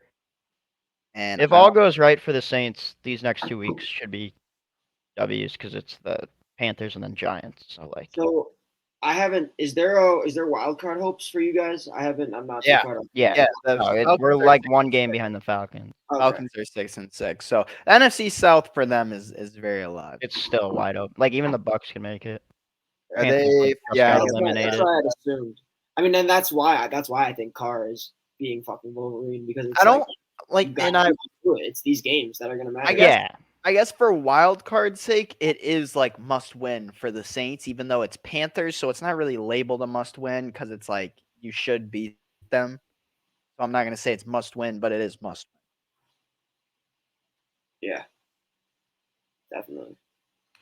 and If I all don't. goes right for the Saints, these next 2 weeks should be W's because it's the Panthers and then Giants. So like, So I haven't. Is there wild card hopes for you guys? I haven't. I'm not too Yeah, caught up. yeah, yeah. The no, we're Falcons are like 1 game behind the Falcons. Okay. Falcons are 6-6. So the NFC South for them is very alive. It's still wide open. Like even the Bucks can make it. Are Panthers they? like just Yeah, got That's eliminated. what I had assumed. I mean, and that's why I think Carr is being fucking Wolverine because it's I don't you like, gotta and I do it. It's these games that are gonna matter. guess- Yeah, I guess for wild card's sake, it is like must win for the Saints, even though it's Panthers, so it's not really labeled a must win because it's like you should beat them. So I'm not gonna say it's must win, but it is must Yeah, definitely. win.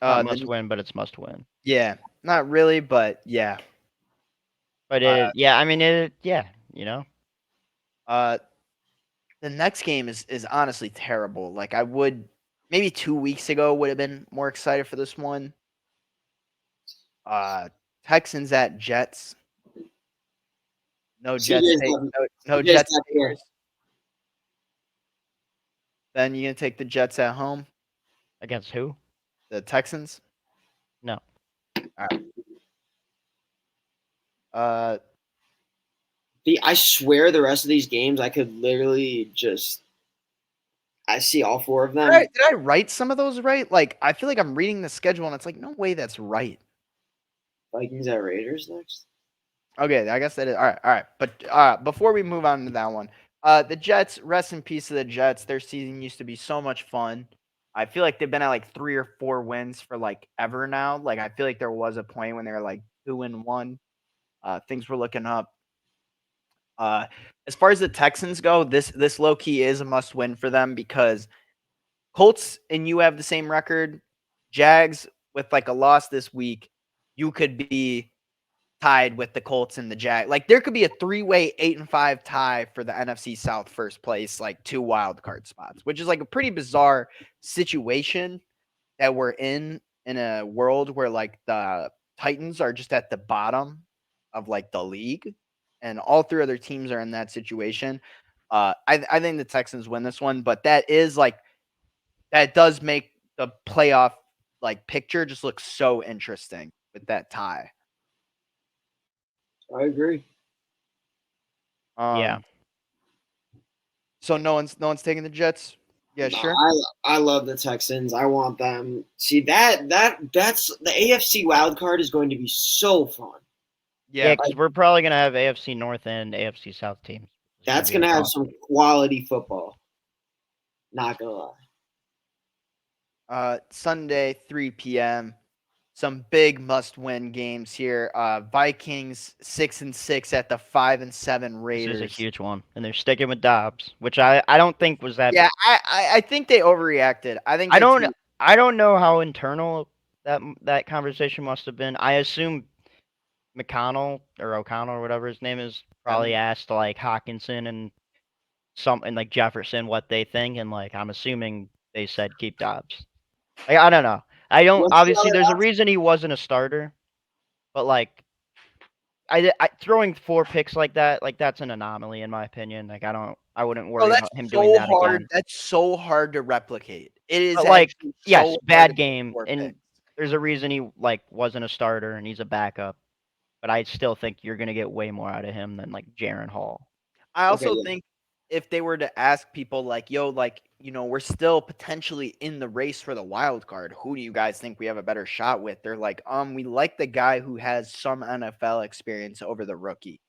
not must win, but it's must win. Yeah, not really, but yeah. But yeah, I mean yeah, you know. The next game is honestly terrible. Like I would maybe 2 weeks ago would have been more excited for this one. Texans at Jets. No Jets. CJ's Take, not- no CJ's Jets. not here. Takers. Then you gonna take the Jets at home. Against who? The Texans. No. Uh, I swear the rest of these games I could literally just I see all 4 of them. did I write some of those right? Like I feel like I'm reading the schedule and it's like no way that's right. Vikings at Raiders next. Okay, I guess that is all right. But before we move on to that one, the Jets, rest in peace to the Jets. Their season used to be so much fun. I feel like they've been at like 3 or 4 wins for like ever now. Like I feel like there was a point when they were like 2-1. Things were looking up. As far as the Texans go, this low key is a must win for them because Colts and you have the same record. Jags with like a loss this week, you could be tied with the Colts and the Jag. Like there could be a 3-way 8-5 tie for the NFC South first place, like 2 wild card spots, which is like a pretty bizarre situation that we're in a world where like the Titans are just at the bottom of like the league and all 3 other teams are in that situation. I think the Texans win this one, but that does make the playoff like picture just look so interesting with that tie. I agree. Yeah. So no one's taking the Jets. Yeah, No, sure. I love the Texans. I want them. See that's the AFC wild card is going to be so fun. Yeah, because we're probably gonna have AFC North and AFC South teams. That's gonna have some quality football. Not gonna lie. Sunday, 3 p.m. Some big must-win games here. Vikings 6-6 at the 5-7 Raiders. This is a huge one, and they're sticking with Dobbs, which I don't think was that. Yeah, I think they overreacted. I don't know how internal that conversation must have been. I assume McConnell or O'Connell or whatever his name is probably asked like Hawkinson and like Jefferson what they think, and like I'm assuming they said keep Dobbs. Like I don't know. I don't What's the obviously other there's a reason he wasn't a starter, but like I throwing 4 picks like that's an anomaly in my opinion. Like I wouldn't worry about him doing that again. That's so hard to replicate. It is But like actually yes, so hard bad to game, 4 and picks. there's a reason he like wasn't a starter and he's a backup. But I still think you're gonna get way more out of him than like Jaron Hall. I also yeah. think if they were to ask people like, yo, like, you know, we're still potentially in the race for the wild card. Who do you guys think we have a better shot with? They're like, we like the guy who has some NFL experience over the rookie.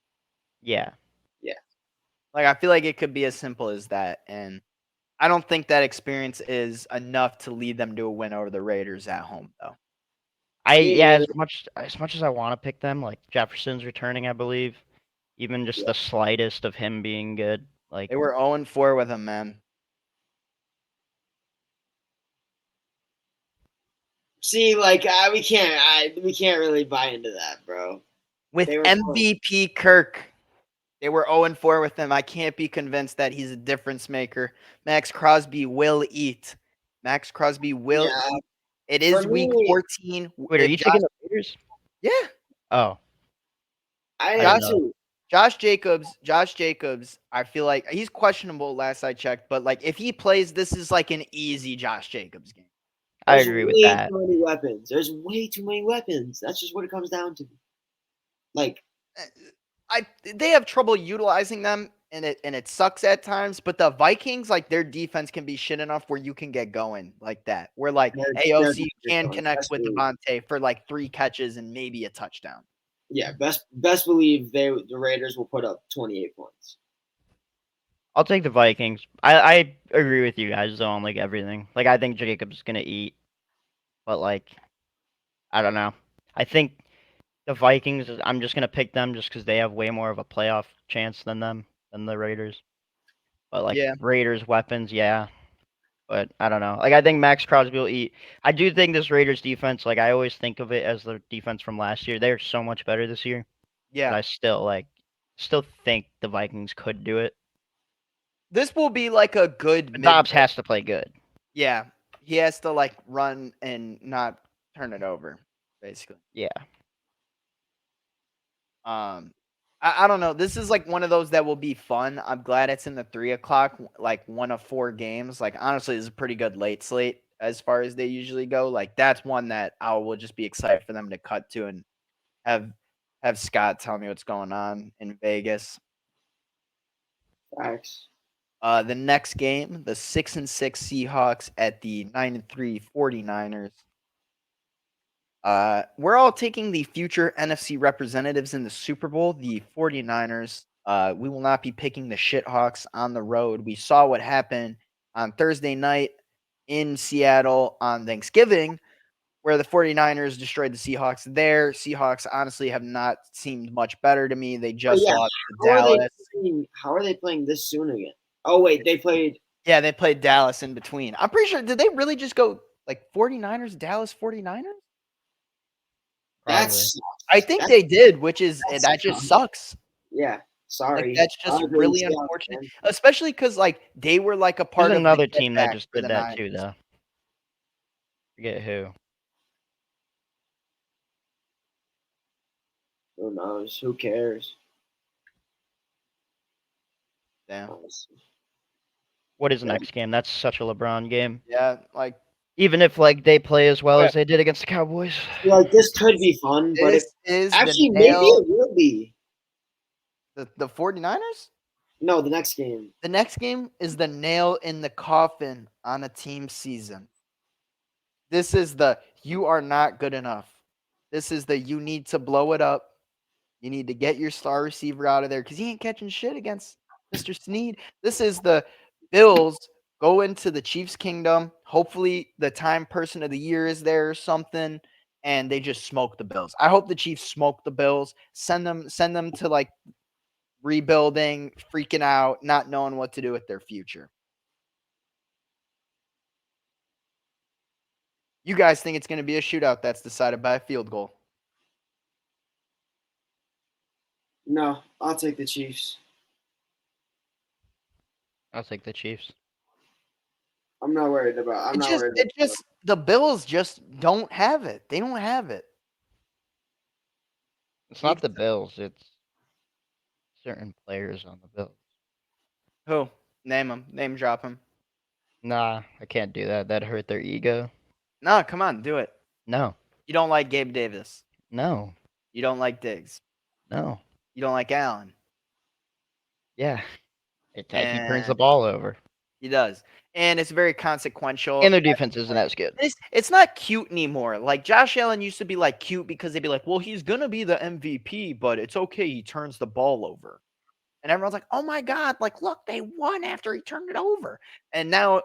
Yeah. Like, I feel like it could be as simple as that. And I don't think that experience is enough to lead them to a win over the Raiders at home, though. Yeah, as much as I want to pick them, like Jefferson's returning, I believe. Even just the slightest of him being good, like They were 0-4 with him, man. See, like we can't really buy into that, bro. With They were MVP Kirk. They were 0-4 with him. I can't be convinced that he's a difference maker. Max Crosby will eat. Max Crosby will Yeah. eat. It is For week me- 14. wait, are you taking the Raiders? Yeah. Oh, I I am don't know. too. Josh Jacobs, I feel like he's questionable last I checked, but like if he plays, this is like an easy Josh Jacobs game. I There's agree with way that. too many weapons. There's way too many weapons. That's just what it comes down to. Like, They have trouble utilizing them and it sucks at times, but the Vikings, like their defense can be shit enough where you can get going like that. Where like they're AOC can going. connect Best with believe. Devontae for like 3 catches and maybe a touchdown. Yeah, best believe the Raiders will put up 28 points. I'll take the Vikings. I agree with you guys though on like everything. Like I think Jacob's gonna eat, but like I don't know. I think the Vikings. I'm just gonna pick them just because they have way more of a playoff chance than the Raiders. But like Yeah. Raiders weapons, yeah. But I don't know. Like I think Max Crosby will eat. I do think this Raiders defense, like I always think of it as the defense from last year. They're so much better this year. But Yeah. I still think the Vikings could do it. This will be like a good But Dobbs has to play good. Yeah. He has to like run and not turn it over, basically. Yeah. I don't know. This is like one of those that will be fun. I'm glad it's in the 3:00, like one of 4 games. Like honestly, it's a pretty good late slate as far as they usually go. Like that's one that I will just be excited for them to cut to and have Scott tell me what's going on in Vegas. Facts. The next game, the 6-6 Seahawks at the 9-3 49ers. We're all taking the future NFC representatives in the Super Bowl, the 49ers. We will not be picking the Shithawks on the road. We saw what happened on Thursday night in Seattle on Thanksgiving, where the 49ers destroyed the Seahawks there. Seahawks honestly have not seemed much better to me. They just lost to Dallas. How are they playing this soon again? Oh, wait, they played. Yeah, they played Dallas in between. I'm pretty sure, did they really just go like 49ers, Dallas 49ers? That's. I think they did, which is that just sucks. Yeah, sorry. Like that's just really unfortunate, especially because like they were like a part There's of another the team that comeback just for did the that too, Niners. though. Forget who. Who knows? Who cares? Damn. What is the next game? That's such a LeBron game. Yeah, like Even if like they play as well as they did against the Cowboys. Like this could be fun, but this is actually the maybe nail. it will be. The 49ers? No, the next game. The next game is the nail in the coffin on a team season. This is the you are not good enough. This is the you need to blow it up. You need to get your star receiver out of there because he ain't catching shit against Mr. Snead. This is the Bills go into the Chiefs' kingdom. Hopefully, the time person of the year is there or something, and they just smoke the Bills. I hope the Chiefs smoke the Bills. Send them to like rebuilding, freaking out, not knowing what to do with their future. You guys think it's going to be a shootout that's decided by a field goal? No, I'll take the Chiefs. I'll take the Chiefs. I'm not worried about. The Bills just don't have it. They don't have it. It's not the Bills. It's certain players on the Bills. Who? Name them. Name drop them. Nah, I can't do that. That hurt their ego. No, come on, do it. No. You don't like Gabe Davis. No. You don't like Diggs. No. You don't like Allen. Yeah. He turns the ball over. He does. And it's very consequential. And their defense isn't as good. It's not cute anymore. Like Josh Allen used to be like cute because they'd be like, well, he's going to be the MVP, but it's okay. He turns the ball over. And everyone's like, oh my God, like, look, they won after he turned it over. And now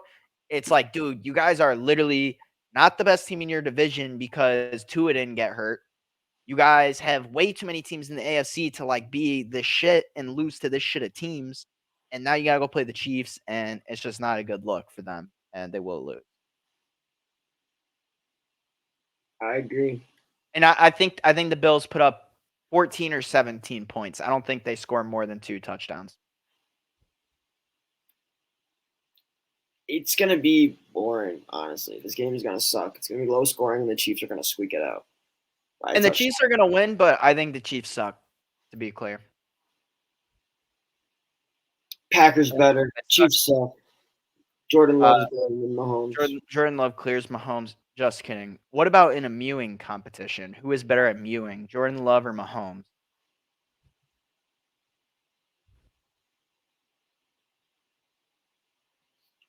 it's like, dude, you guys are literally not the best team in your division because Tua didn't get hurt. You guys have way too many teams in the AFC to like be the shit and lose to this shit of teams. And now you gotta go play the Chiefs, and it's just not a good look for them, and they will lose. I agree. And I think the Bills put up 14 or 17 points. I don't think they score more than 2 touchdowns. It's gonna be boring, honestly. This game is gonna suck. It's gonna be low scoring, and the Chiefs are gonna squeak it out. And the Chiefs are gonna win, but I think the Chiefs suck, to be clear. Packers better. Chiefs suck. Jordan Love is better than Mahomes. Jordan Love clears Mahomes. Just kidding. What about in a mewing competition? Who is better at mewing, Jordan Love or Mahomes?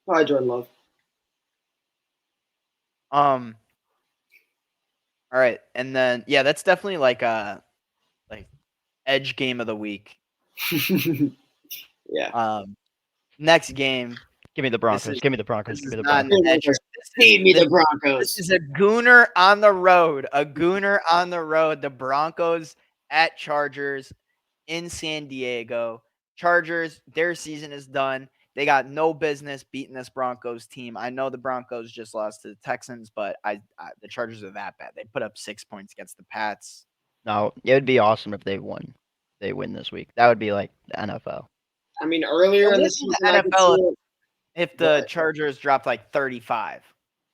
Probably Jordan Love. All right, and then that's definitely like edge game of the week. Yeah. Next game. Give me the Broncos. Give me the Broncos. Give me the not Broncos. an edge. Feed me the Broncos. This is a gooner on the road. A gooner on the road. The Broncos at Chargers in San Diego. Chargers, their season is done. They got no business beating this Broncos team. I know the Broncos just lost to the Texans, but the Chargers are that bad. They put up 6 points against the Pats. No, it would be awesome if they won. They win this week. That would be like the NFL. I mean, earlier in the season, NFL, if the Chargers dropped like 35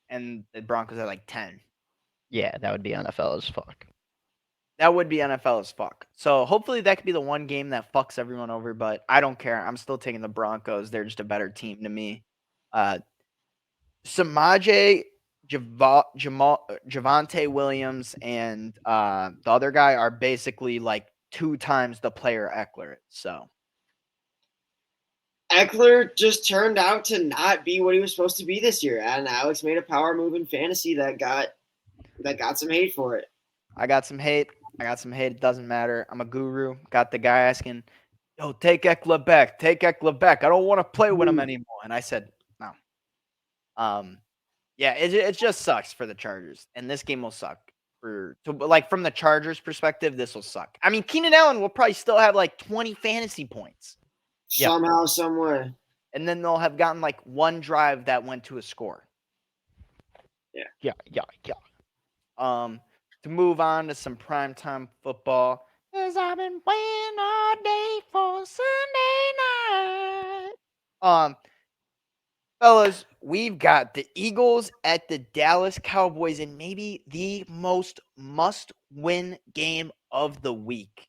and the Broncos are like 10. Yeah, that would be NFL as fuck. That would be NFL as fuck. So hopefully that could be the one game that fucks everyone over, but I don't care. I'm still taking the Broncos. They're just a better team to me. Samaje, Javonte Williams, and the other guy are basically like 2 times the player Eckler. So Eckler just turned out to not be what he was supposed to be this year, and Alex made a power move in fantasy that got some hate for it. I got some hate. It doesn't matter. I'm a guru. Got the guy asking, "Yo, take Eckler back. Take Eckler back. I don't want to play with him anymore." And I said, "No." Yeah, it just sucks for the Chargers, and this game will suck from the Chargers' perspective. This will suck. I mean, Keenan Allen will probably still have like 20 fantasy points somehow, some way, and then they'll have gotten like one drive that went to a score. Yeah. To move on to some primetime football, as I've been waiting all day for Sunday night. Fellas, we've got the Eagles at the Dallas Cowboys in maybe the most must-win game of the week.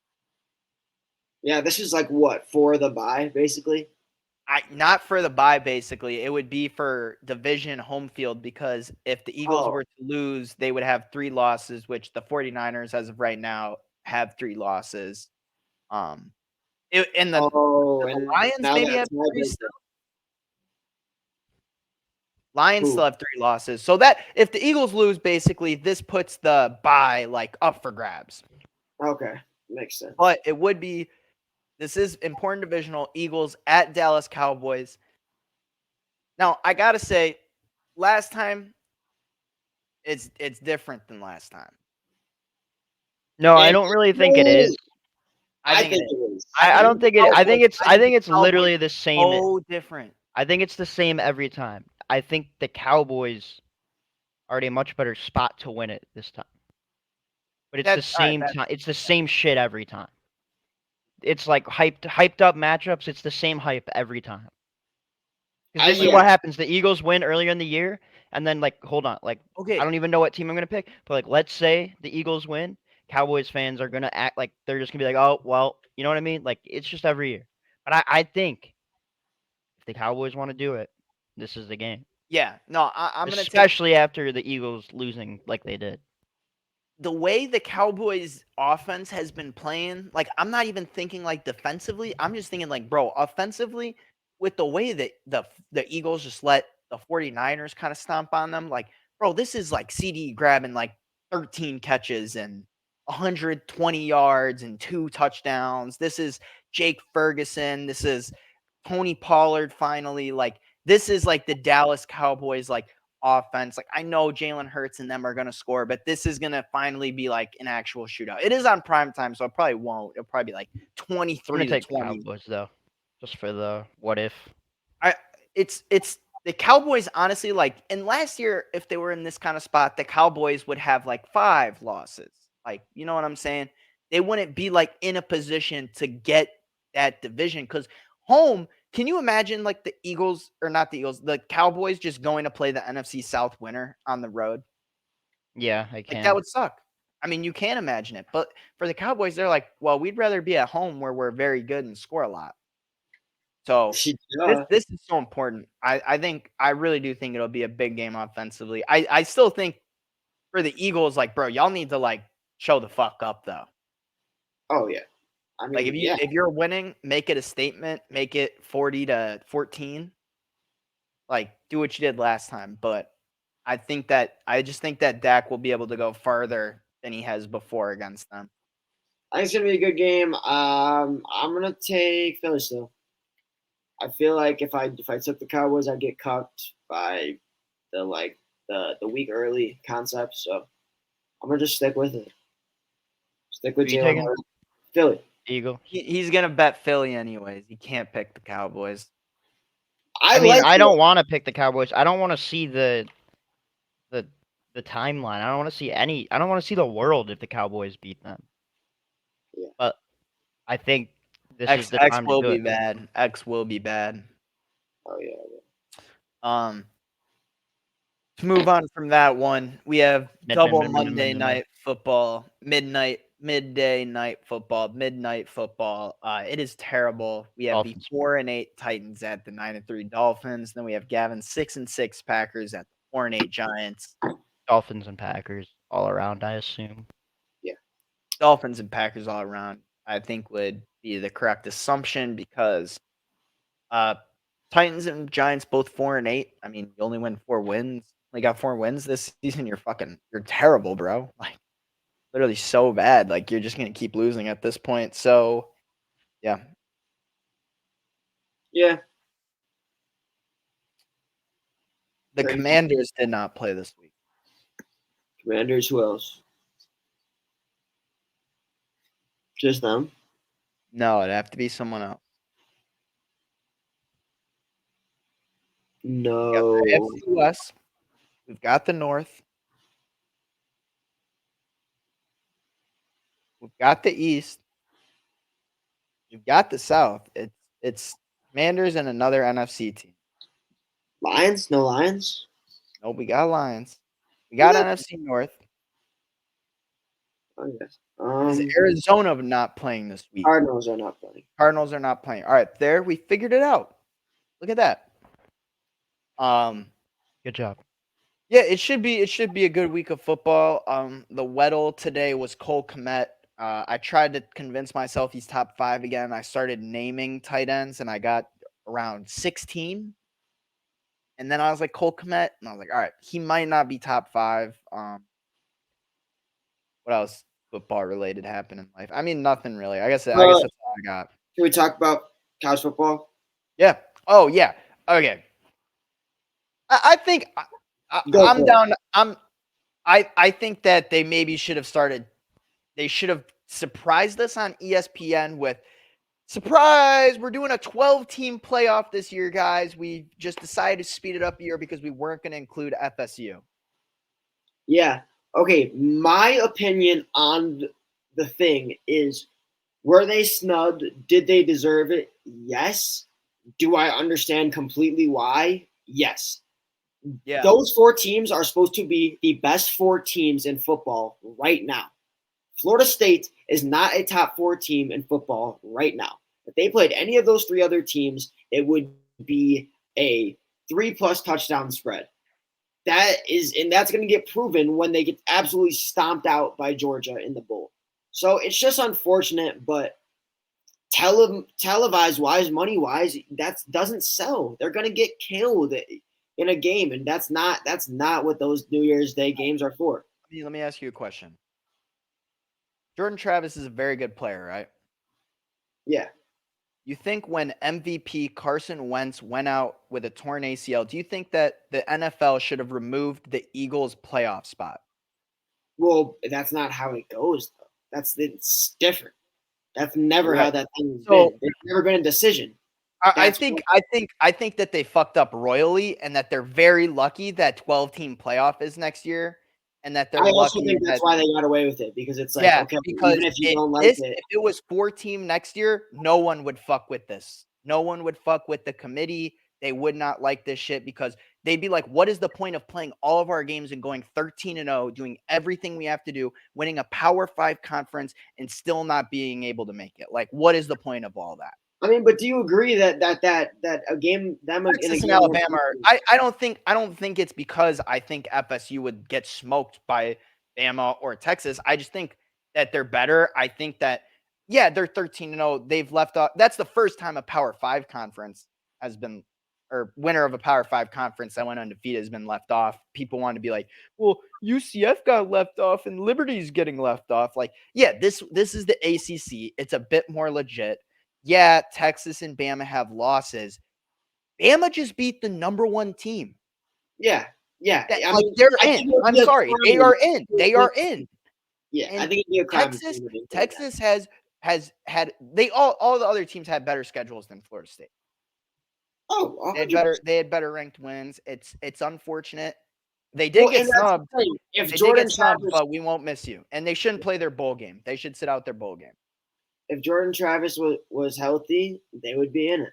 Yeah, this is like what, for the bye, basically? Not for the bye, basically. It would be for division home field, because if the Eagles were to lose, they would have 3 losses, which the 49ers, as of right now, have 3 losses. And the Lions maybe have 3 still. Lions still have 3 losses. So that if the Eagles lose, basically, this puts the bye like up for grabs. Okay, makes sense. But it would be. This is important divisional. Eagles at Dallas Cowboys. Now, I got to say, last time, it's different than last time. No, I don't really think it is. I think it is. I don't think it. I think it's literally the same. So different. I think it's the same every time. I think the Cowboys are in a much better spot to win it this time. But it's the same time. It's the same shit every time. It's like hyped up matchups. It's the same hype every time. This is what happens. The Eagles win earlier in the year, and then hold on, okay, I don't even know what team I'm gonna pick, but let's say the Eagles win, Cowboys fans are gonna act like they're just gonna be like, oh well, you know what I mean? It's just every year. But I think if the Cowboys want to do it, this is the game. Yeah, no, I'm gonna especially after the Eagles losing like they did. The way the Cowboys offense has been playing, I'm not even thinking defensively. I'm just thinking bro, offensively, with the way that the Eagles just let the 49ers kind of stomp on them, bro, this is CD grabbing 13 catches and 120 yards and 2 touchdowns. This is Jake Ferguson. This is Tony Pollard finally. This is the Dallas Cowboys offense. Like, I know Jalen Hurts and them are going to score, but this is going to finally be like an actual shootout. It is on prime time, so it probably won't. It'll probably be like I'm 23 gonna to take the 20. Cowboys though, just for the what if. It's the Cowboys, honestly, like, and last year, if they were in this kind of spot, the Cowboys would have like 5 losses. Like, you know what I'm saying? They wouldn't be like in a position to get that division because home, can you imagine like the Eagles, or not the Eagles, the Cowboys just going to play the NFC South winner on the road? Yeah, I Like, can. that would suck. I mean, you can imagine it. But for the Cowboys, they're like, well, we'd rather be at home where we're very good and score a lot. So Yeah. this is so important. I really do think it'll be a big game offensively. I still think for the Eagles, like, bro, y'all need to like show the fuck up though. Oh yeah. I Like, mean, yeah. if you're winning, make it a statement, make it 40-14. Like, do what you did last time. But I just think that Dak will be able to go farther than he has before against them. I think it's gonna be a good game. I'm gonna take Philly still. I feel like if I took the Cowboys, I'd get cucked by the week early concept. So I'm gonna just stick with it. Stick with Who you Jalen taking? Hurts. Philly. Eagle. He's gonna bet Philly anyways. He can't pick the Cowboys. I mean, like I it. don't want to pick the Cowboys. I don't want to see the timeline. I don't want to see any. I don't want to see the world if the Cowboys beat them. Yeah. But I think this is X the X time to will do be it. bad. X will be bad. Oh yeah. To move on from that one, we have double Monday Midnight. night football, midday night football, midnight football. It is terrible. We have Dolphins. the 4-8 Titans at the 9-3 Dolphins. Then we have Gavin's 6-6 Packers at the 4-8 Giants. Dolphins and Packers all around, I assume. Yeah. Dolphins and Packers all around, I think, would be the correct assumption because Titans and Giants both 4-8. I mean, you only win 4 wins. Only got 4 wins this season. You're terrible, bro. Like, literally so bad. Like, you're just gonna keep losing at this point. So, yeah. Yeah. The Crazy. Commanders did not play this week. Commanders. Who else? Just them. No, it'd have to be someone else. We got No. the AFC West. We've got the North. We've got the East. We've got the South. It's Commanders and another NFC team. Lions. No Lions. Nope, we got Lions. We got Yeah. NFC North. Oh yes. Is Arizona not playing this week? Cardinals are not playing. Cardinals are not playing. All right, there we figured it out. Look at that. Good job. Yeah, it should be a good week of football. The Weddle today was Cole Kmet. I tried to convince myself he's top 5 again. I started naming tight ends and I got around 16. And then I was like, Cole Kmet, and I was like, all right, he might not be top 5. What else football related happened in life? I mean, nothing really. I guess that's all I got. Can we talk about college football? Yeah. Oh yeah. Okay. I think Go I'm for it. down. I think that they maybe should have started. They should have surprised us on ESPN with surprise. We're doing a 12-team playoff this year, guys. We just decided to speed it up a year because we weren't going to include FSU. Yeah. Okay. My opinion on the thing is, were they snubbed? Did they deserve it? Yes. Do I understand completely why? Yes. Yeah. Those 4 teams are supposed to be the best 4 teams in football right now. Florida State is not a top 4 team in football right now. If they played any of those 3 other teams, it would be a 3+ touchdown spread. That's going to get proven when they get absolutely stomped out by Georgia in the bowl. So it's just unfortunate, but televised wise, money wise, that doesn't sell. They're going to get killed in a game, and that's not what those New Year's Day games are for. Let me ask you a question. Jordan Travis is a very good player, right? Yeah. You think when MVP Carson Wentz went out with a torn ACL, do you think that the NFL should have removed the Eagles' playoff spot? Well, that's not how it goes, though. It's different. That's never how Right. that thing has So- been. There's never been a decision. I think that they fucked up royally, and that they're very lucky that 12-team playoff is next year, and that they're I also lucky think that's that why they got away with it, because it's like, yeah, okay, because even if you don't like it, if it was 4-team next year, no one would fuck with this. No one would fuck with the committee. They would not like this shit because they'd be like, what is the point of playing all of our games and going 13-0, doing everything we have to do, winning a Power 5 conference and still not being able to make it? Like, what is the point of all that? I mean, but do you agree that a game them in a Texas game and Alabama are, I don't think it's because I think FSU would get smoked by Bama or Texas. I just think that they're better. I think that yeah, they're 13-0. They've left off. That's the first time a Power 5 conference has been, or winner of a Power 5 conference that went undefeated has been left off. People want to be like, well, UCF got left off and Liberty's getting left off. Like, yeah, this is the ACC. It's a bit more legit. Yeah, Texas and Bama have losses. Bama just beat the number 1 team. Yeah. I mean, they're in. I'm sorry. They are in. They are in. Yeah, and I think it'd be a crime. Texas has had all the other teams had better schedules than Florida State. Oh, they had better ranked wins. It's unfortunate. They did get snubbed. If Jordan Travis, but we won't miss you. And they shouldn't play their bowl game. They should sit out their bowl game. If Jordan Travis was healthy, they would be in it.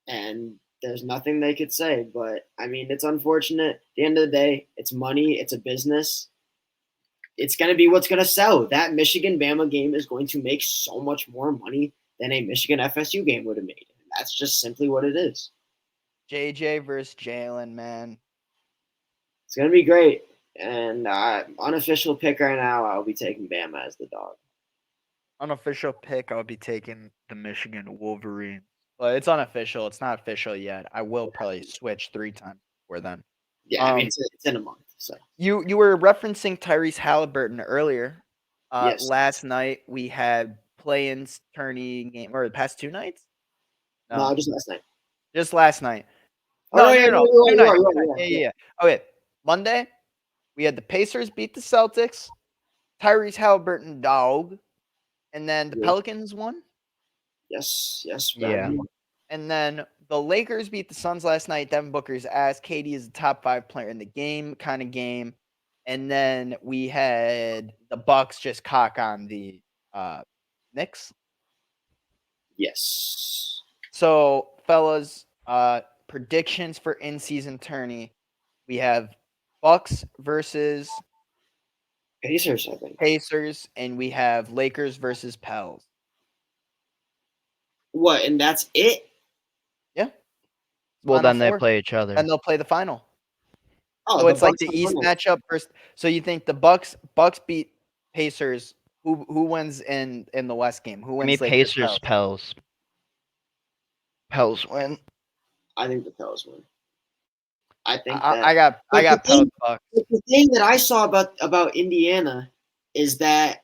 And there's nothing they could say. But I mean, it's unfortunate. At the end of the day, it's money. It's a business. It's going to be what's going to sell. That Michigan Bama game is going to make so much more money than a Michigan FSU game would have made. And that's just simply what it is. JJ versus Jalen, man. It's going to be great. And unofficial pick right now, I'll be taking Bama as the dog. Unofficial pick, I'll be taking the Michigan Wolverines. Well, it's unofficial. It's not official yet. I will probably switch 3 times before then. Yeah, I mean, it's in a month. So you were referencing Tyrese Halliburton earlier. Yes. Last night we had play-ins tourney game, or the past 2 nights? No, just last night. Just last night. No. Yeah. Okay, Monday we had the Pacers beat the Celtics. Tyrese Halliburton dog, and then the Pelicans won. Yes. Yeah. And then the Lakers beat the Suns last night. Devin Booker's ass. KD is the top 5 player in the game, kind of game. And then we had the Bucks just cock on the Knicks. Yes. So, fellas, predictions for in-season tourney. We have Bucks versus Pacers, I think. Pacers, and we have Lakers versus Pels. What? And that's it? Yeah. Well, Final then they four. play each other. And they'll play the final. Oh, So it's like the Bucks East won it. matchup first. So you think the Bucks beat Pacers? Who wins in the West game? Who I wins? mean, Lakers, Pacers, Pels. Pels win. I think the Pels win. I think I got Pels Bucks. The thing that I saw about Indiana is that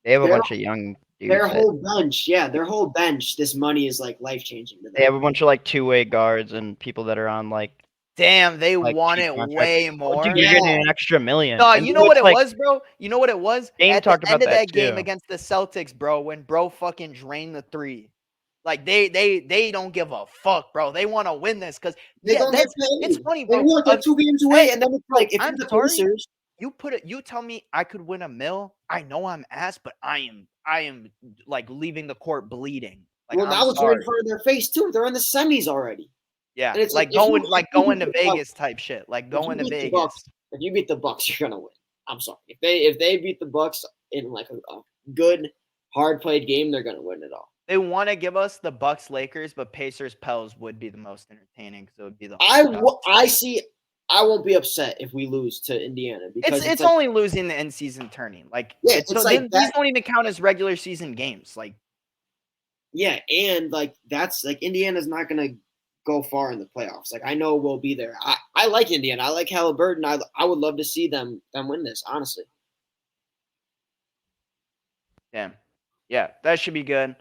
They have a bunch of young dudes. their whole bench, this money is like life changing to them. They have a bunch of like 2-way guards and people that are on like. Damn, they Like, want cheap it contracts. way Oh, more. dude, you're getting an extra $1 million. No, And you so know what it's it like- was, bro? You know what it was? Dame At talked the end about of that that game too. against the Celtics, bro, when bro fucking drained the 3. Like they don't give a fuck, bro. They want to win this because it's funny, bro. They want they're 2 games away, and then it's like if I'm you're the sorry. Pacers, You tell me I could win $1 million. I know I'm ass, but I am like leaving the court bleeding. Like, well, now it's right in front of their face too. They're in the semis already. Yeah, and it's like if you- going if like you going beat to the Bucks- Vegas type shit. Like if you going to beat the Vegas. Bucks- If you beat the Bucks, you're gonna win. I'm sorry. If they beat the Bucks in like a good, hard played game, they're gonna win it all. They want to give us the Bucks Lakers, but Pacers Pels would be the most entertaining because it would be the. I won't be upset if we lose to Indiana because It's like, only losing the end season tourney. Like Yeah, it's like these that- don't even count as regular season games. Like yeah, and like that's like Indiana's not gonna go far in the playoffs. Like I know we'll be there. I like Indiana. I like Halliburton. I would love to see them win this. Honestly, damn, yeah, that should be good.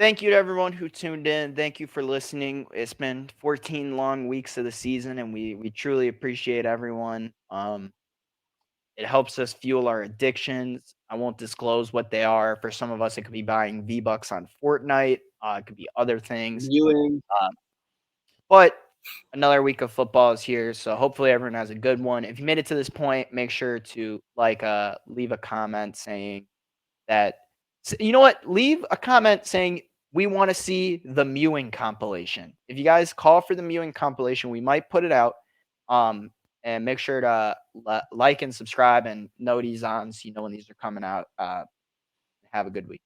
Thank you to everyone who tuned in. Thank you for listening. It's been 14 long weeks of the season, and we truly appreciate everyone. It helps us fuel our addictions. I won't disclose what they are. For some of us, it could be buying V-Bucks on Fortnite. It could be other things. Mewing. But another week of football is here, so hopefully everyone has a good one. If you made it to this point, make sure to leave a comment saying that. You know what? Leave a comment saying we want to see the Mewing compilation. If you guys call for the Mewing compilation, we might put it out. And make sure to like and subscribe and notice on so you know when these are coming out. Have a good week.